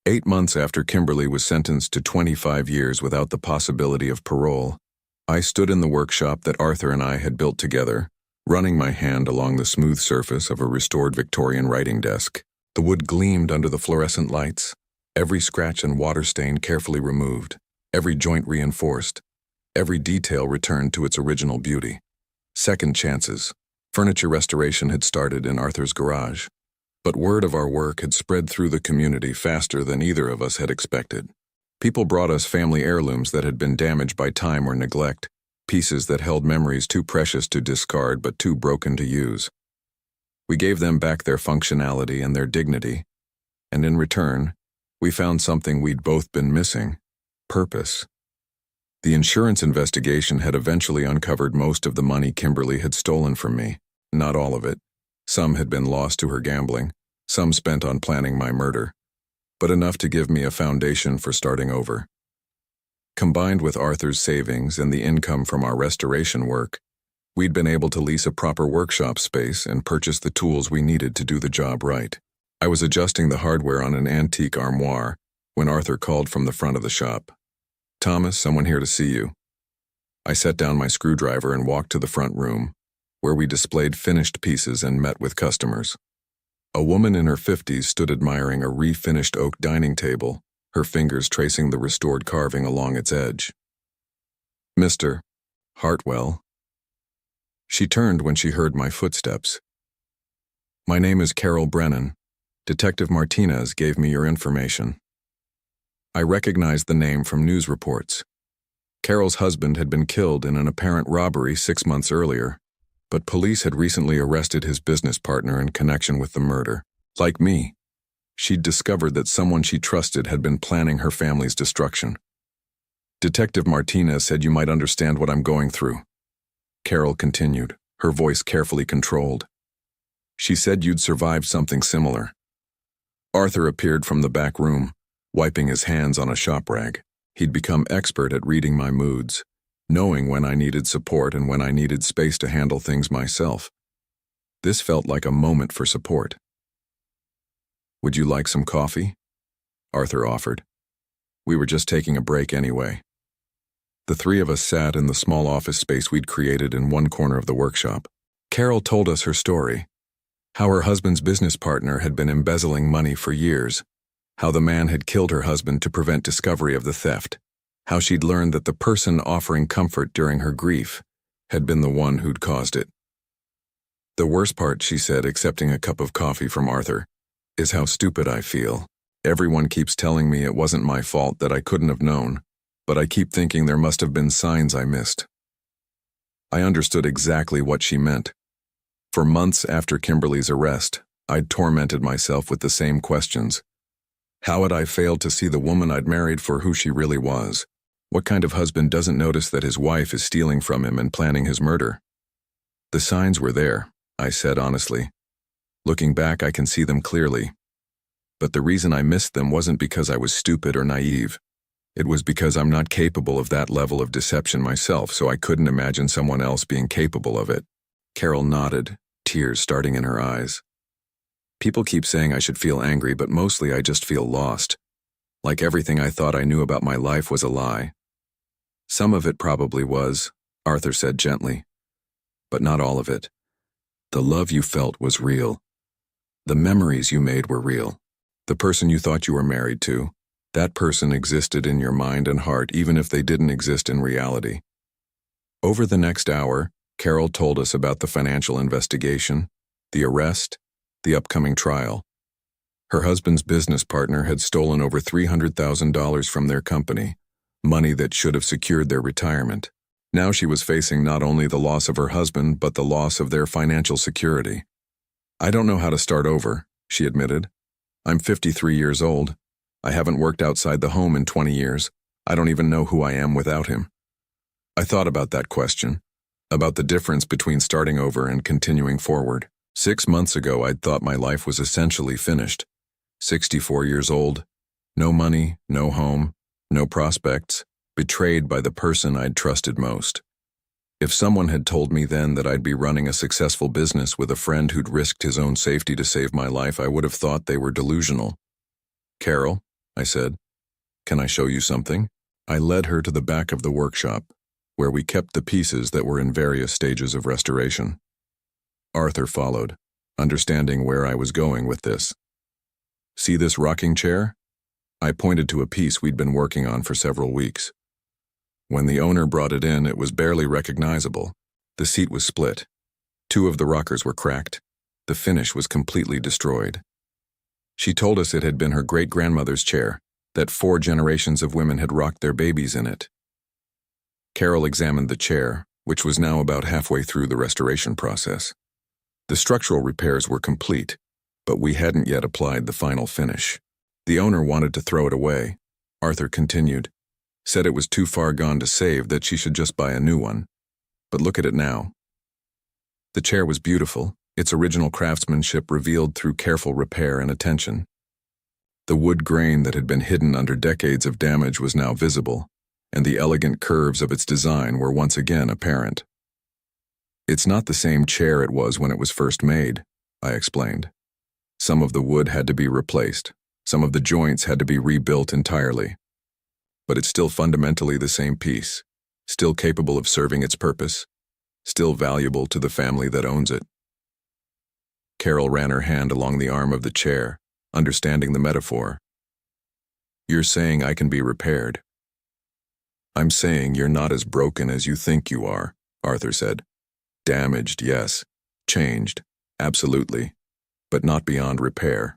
8 months after Kimberly was sentenced to 25 years without the possibility of parole, I stood in the workshop that Arthur and I had built together, running my hand along the smooth surface of a restored Victorian writing desk. The wood gleamed under the fluorescent lights, every scratch and water stain carefully removed, every joint reinforced, every detail returned to its original beauty. Second chances. Furniture restoration had started in Arthur's garage, but word of our work had spread through the community faster than either of us had expected. People brought us family heirlooms that had been damaged by time or neglect, pieces that held memories too precious to discard but too broken to use. We gave them back their functionality and their dignity, and in return, we found something we'd both been missing: purpose. The insurance investigation had eventually uncovered most of the money Kimberly had stolen from me. Not all of it. Some had been lost to her gambling, some spent on planning my murder, but enough to give me a foundation for starting over. Combined with Arthur's savings and the income from our restoration work, we'd been able to lease a proper workshop space and purchase the tools we needed to do the job right. I was adjusting the hardware on an antique armoire when Arthur called from the front of the shop. "Thomas, someone here to see you." I set down my screwdriver and walked to the front room, where we displayed finished pieces and met with customers. A woman in her 50s stood admiring a refinished oak dining table, her fingers tracing the restored carving along its edge. "Mr. Hartwell." She turned when she heard my footsteps. "My name is Carol Brennan. Detective Martinez gave me your information." I recognized the name from news reports. Carol's husband had been killed in an apparent robbery 6 months earlier, but police had recently arrested his business partner in connection with the murder. Like me, she'd discovered that someone she trusted had been planning her family's destruction. "Detective Martinez said you might understand what I'm going through," Carol continued, her voice carefully controlled. "She said you'd survived something similar." Arthur appeared from the back room, wiping his hands on a shop rag. He'd become expert at reading my moods, knowing when I needed support and when I needed space to handle things myself. This felt like a moment for support. "Would you like some coffee?" Arthur offered. We were just taking a break anyway. The three of us sat in the small office space we'd created in one corner of the workshop. Carol told us her story, how her husband's business partner had been embezzling money for years, how the man had killed her husband to prevent discovery of the theft, how she'd learned that the person offering comfort during her grief had been the one who'd caused it. "The worst part," she said, accepting a cup of coffee from Arthur, "is how stupid I feel. Everyone keeps telling me it wasn't my fault, that I couldn't have known, but I keep thinking there must have been signs I missed." I understood exactly what she meant. For months after Kimberly's arrest, I'd tormented myself with the same questions. How had I failed to see the woman I'd married for who she really was? What kind of husband doesn't notice that his wife is stealing from him and planning his murder? "The signs were there," I said honestly. "Looking back, I can see them clearly. But the reason I missed them wasn't because I was stupid or naive. It was because I'm not capable of that level of deception myself, so I couldn't imagine someone else being capable of it." Carol nodded, tears starting in her eyes. "People keep saying I should feel angry, but mostly I just feel lost. Like everything I thought I knew about my life was a lie." "Some of it probably was," Arthur said gently, "but not all of it. The love you felt was real. The memories you made were real. The person you thought you were married to, that person existed in your mind and heart even if they didn't exist in reality." Over the next hour, Carol told us about the financial investigation, the arrest, the upcoming trial. Her husband's business partner had stolen over $300,000 from their company, money that should have secured their retirement. Now she was facing not only the loss of her husband, but the loss of their financial security. "I don't know how to start over," she admitted. "I'm 53 years old. I haven't worked outside the home in 20 years. I don't even know who I am without him." I thought about that question, about the difference between starting over and continuing forward. 6 months ago, I'd thought my life was essentially finished. 64 years old, no money, no home, no prospects, betrayed by the person I'd trusted most. If someone had told me then that I'd be running a successful business with a friend who'd risked his own safety to save my life, I would have thought they were delusional. "Carol," I said, "can I show you something?" I led her to the back of the workshop, where we kept the pieces that were in various stages of restoration. Arthur followed, understanding where I was going with this. "See this rocking chair?" I pointed to a piece we'd been working on for several weeks. When the owner brought it in, it was barely recognizable. The seat was split. 2 of the rockers were cracked. The finish was completely destroyed. She told us it had been her great-grandmother's chair, that 4 generations of women had rocked their babies in it. Carol examined the chair, which was now about halfway through the restoration process. The structural repairs were complete, but we hadn't yet applied the final finish. The owner wanted to throw it away. Arthur continued, said it was too far gone to save, that she should just buy a new one. But look at it now. The chair was beautiful, its original craftsmanship revealed through careful repair and attention. The wood grain that had been hidden under decades of damage was now visible, and the elegant curves of its design were once again apparent. It's not the same chair it was when it was first made, I explained. Some of the wood had to be replaced, some of the joints had to be rebuilt entirely. But it's still fundamentally the same piece, still capable of serving its purpose, still valuable to the family that owns it. Carol ran her hand along the arm of the chair, understanding the metaphor. You're saying I can be repaired. I'm saying you're not as broken as you think you are, Arthur said. Damaged, yes. Changed, absolutely. But not beyond repair.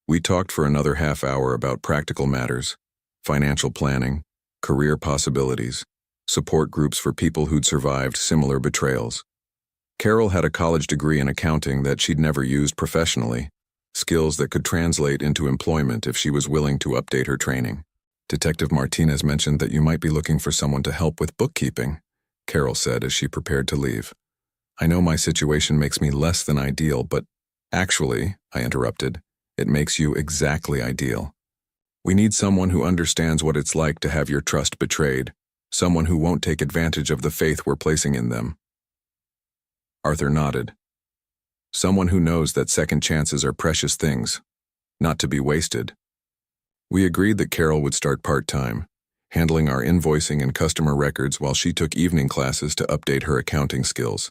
We talked for another half hour about practical matters, financial planning, career possibilities, support groups for people who'd survived similar betrayals. Carol had a college degree in accounting that she'd never used professionally, skills that could translate into employment if she was willing to update her training. Detective Martinez mentioned that you might be looking for someone to help with bookkeeping, Carol said as she prepared to leave. I know my situation makes me less than ideal, but actually, I interrupted, it makes you exactly ideal. We need someone who understands what it's like to have your trust betrayed, someone who won't take advantage of the faith we're placing in them. Arthur nodded. Someone who knows that second chances are precious things, not to be wasted. We agreed that Carol would start part-time, handling our invoicing and customer records while she took evening classes to update her accounting skills.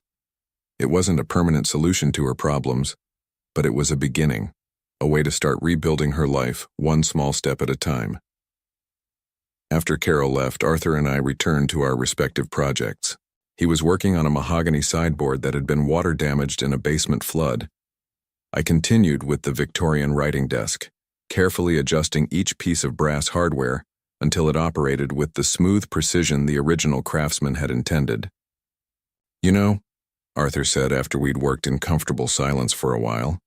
It wasn't a permanent solution to her problems, but it was a beginning, a way to start rebuilding her life one small step at a time. After Carol left, Arthur and I returned to our respective projects. He was working on a mahogany sideboard that had been water damaged in a basement flood. I continued with the Victorian writing desk, carefully adjusting each piece of brass hardware until it operated with the smooth precision the original craftsman had intended. You know, Arthur said after we'd worked in comfortable silence for a while,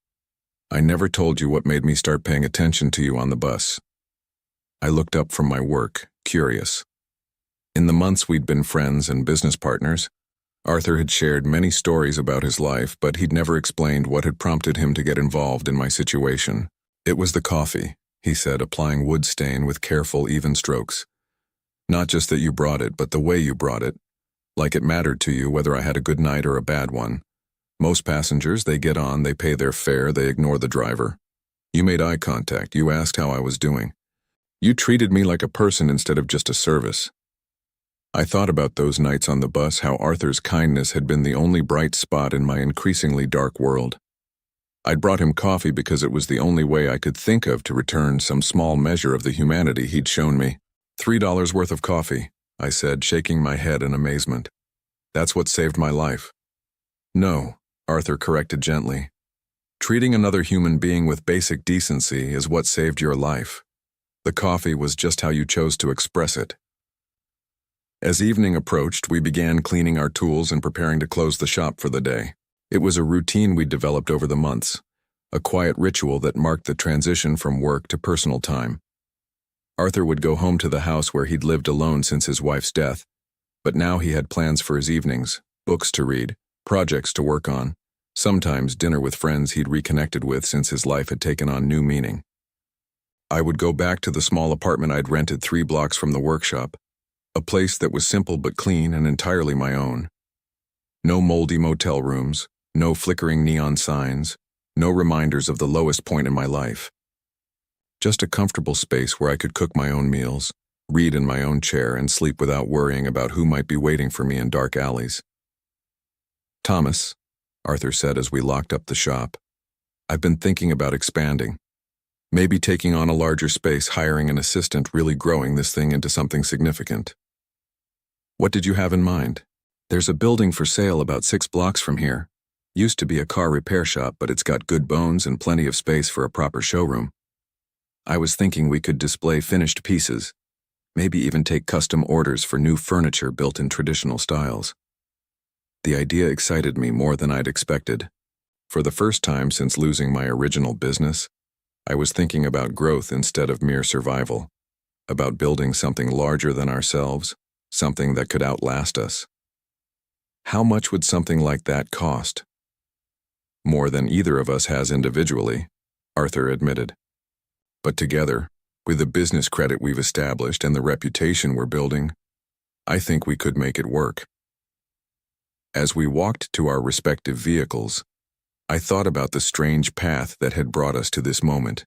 I never told you what made me start paying attention to you on the bus. I looked up from my work, curious. In the months we'd been friends and business partners, Arthur had shared many stories about his life, but he'd never explained what had prompted him to get involved in my situation. It was the coffee, he said, applying wood stain with careful, even strokes. Not just that you brought it, but the way you brought it. Like it mattered to you whether I had a good night or a bad one. Most passengers, they get on, they pay their fare, they ignore the driver. You made eye contact, you asked how I was doing. You treated me like a person instead of just a service. I thought about those nights on the bus, how Arthur's kindness had been the only bright spot in my increasingly dark world. I'd brought him coffee because it was the only way I could think of to return some small measure of the humanity he'd shown me. $3 worth of coffee, I said, shaking my head in amazement. That's what saved my life. No, Arthur corrected gently. Treating another human being with basic decency is what saved your life. The coffee was just how you chose to express it. As evening approached, we began cleaning our tools and preparing to close the shop for the day. It was a routine we'd developed over the months, a quiet ritual that marked the transition from work to personal time. Arthur would go home to the house where he'd lived alone since his wife's death, but now he had plans for his evenings, books to read, projects to work on, sometimes dinner with friends he'd reconnected with since his life had taken on new meaning. I would go back to the small apartment I'd rented 3 blocks from the workshop, a place that was simple but clean and entirely my own. No moldy motel rooms, no flickering neon signs, no reminders of the lowest point in my life. Just a comfortable space where I could cook my own meals, read in my own chair, and sleep without worrying about who might be waiting for me in dark alleys. Thomas, Arthur said as we locked up the shop, I've been thinking about expanding. Maybe taking on a larger space, hiring an assistant, really growing this thing into something significant. What did you have in mind? There's a building for sale about 6 blocks from here. Used to be a car repair shop, but it's got good bones and plenty of space for a proper showroom. I was thinking we could display finished pieces, maybe even take custom orders for new furniture built in traditional styles. The idea excited me more than I'd expected. For the first time since losing my original business, I was thinking about growth instead of mere survival, about building something larger than ourselves, something that could outlast us. How much would something like that cost? More than either of us has individually, Arthur admitted. But together, with the business credit we've established and the reputation we're building, I think we could make it work. As we walked to our respective vehicles, I thought about the strange path that had brought us to this moment.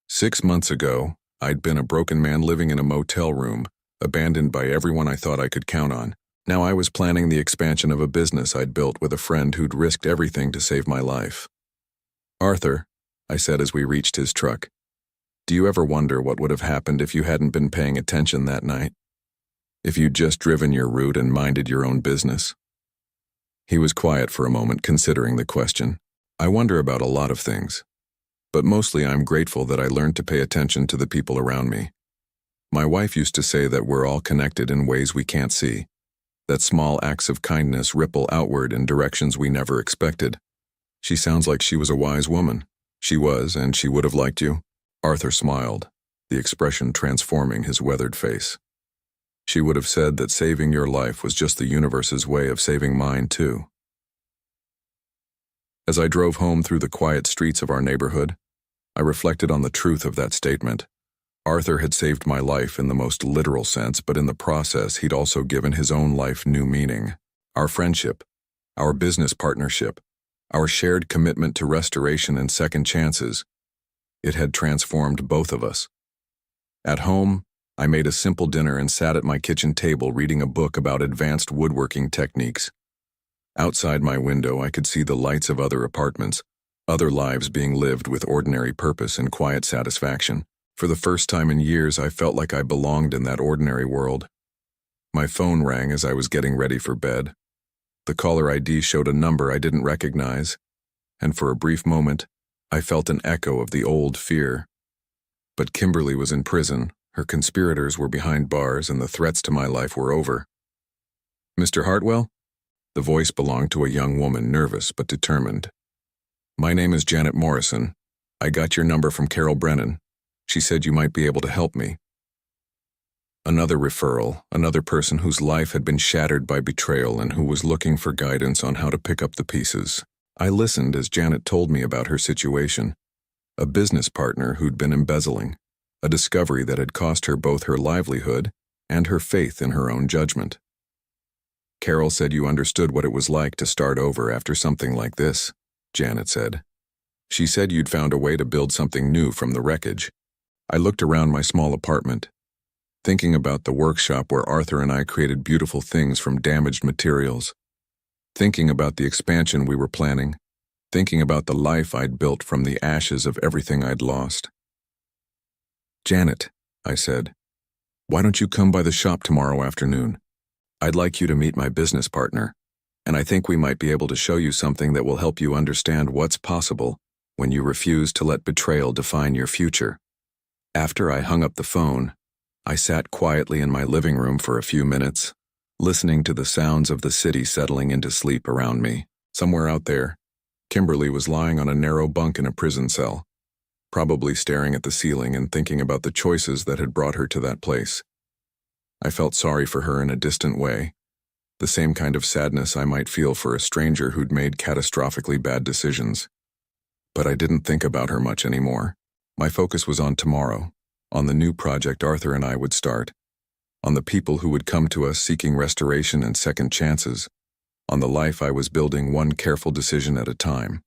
6 months ago, I'd been a broken man living in a motel room, abandoned by everyone I thought I could count on. Now I was planning the expansion of a business I'd built with a friend who'd risked everything to save my life. "Arthur," I said as we reached his truck, "do you ever wonder what would have happened if you hadn't been paying attention that night? If you'd just driven your route and minded your own business?" He was quiet for a moment, considering the question. "I wonder about a lot of things, but mostly I'm grateful that I learned to pay attention to the people around me. My wife used to say that we're all connected in ways we can't see, that small acts of kindness ripple outward in directions we never expected. She sounds like she was a wise woman." "She was, and she would have liked you." Arthur smiled, the expression transforming his weathered face. "She would have said that saving your life was just the universe's way of saving mine, too." As I drove home through the quiet streets of our neighborhood, I reflected on the truth of that statement. Arthur had saved my life in the most literal sense, but in the process he'd also given his own life new meaning. Our friendship, our business partnership, our shared commitment to restoration and second chances, it had transformed both of us. At home, I made a simple dinner and sat at my kitchen table reading a book about advanced woodworking techniques. Outside my window, I could see the lights of other apartments, other lives being lived with ordinary purpose and quiet satisfaction. For the first time in years, I felt like I belonged in that ordinary world. My phone rang as I was getting ready for bed. The caller ID showed a number I didn't recognize, and for a brief moment, I felt an echo of the old fear. But Kimberly was in prison, her conspirators were behind bars, and the threats to my life were over. "Mr. Hartwell?" The voice belonged to a young woman, nervous but determined. "My name is Janet Morrison. I got your number from Carol Brennan. She said you might be able to help me." Another referral, another person whose life had been shattered by betrayal and who was looking for guidance on how to pick up the pieces. I listened as Janet told me about her situation. A business partner who'd been embezzling, a discovery that had cost her both her livelihood and her faith in her own judgment. "Carol said you understood what it was like to start over after something like this," Janet said. "She said you'd found a way to build something new from the wreckage." I looked around my small apartment, thinking about the workshop where Arthur and I created beautiful things from damaged materials, thinking about the expansion we were planning, thinking about the life I'd built from the ashes of everything I'd lost. "Janet," I said, "why don't you come by the shop tomorrow afternoon? I'd like you to meet my business partner, and I think we might be able to show you something that will help you understand what's possible when you refuse to let betrayal define your future." After I hung up the phone, I sat quietly in my living room for a few minutes, listening to the sounds of the city settling into sleep around me. Somewhere out there, Kimberly was lying on a narrow bunk in a prison cell, probably staring at the ceiling and thinking about the choices that had brought her to that place. I felt sorry for her in a distant way, the same kind of sadness I might feel for a stranger who'd made catastrophically bad decisions. But I didn't think about her much anymore. My focus was on tomorrow, on the new project Arthur and I would start, on the people who would come to us seeking restoration and second chances, on the life I was building one careful decision at a time.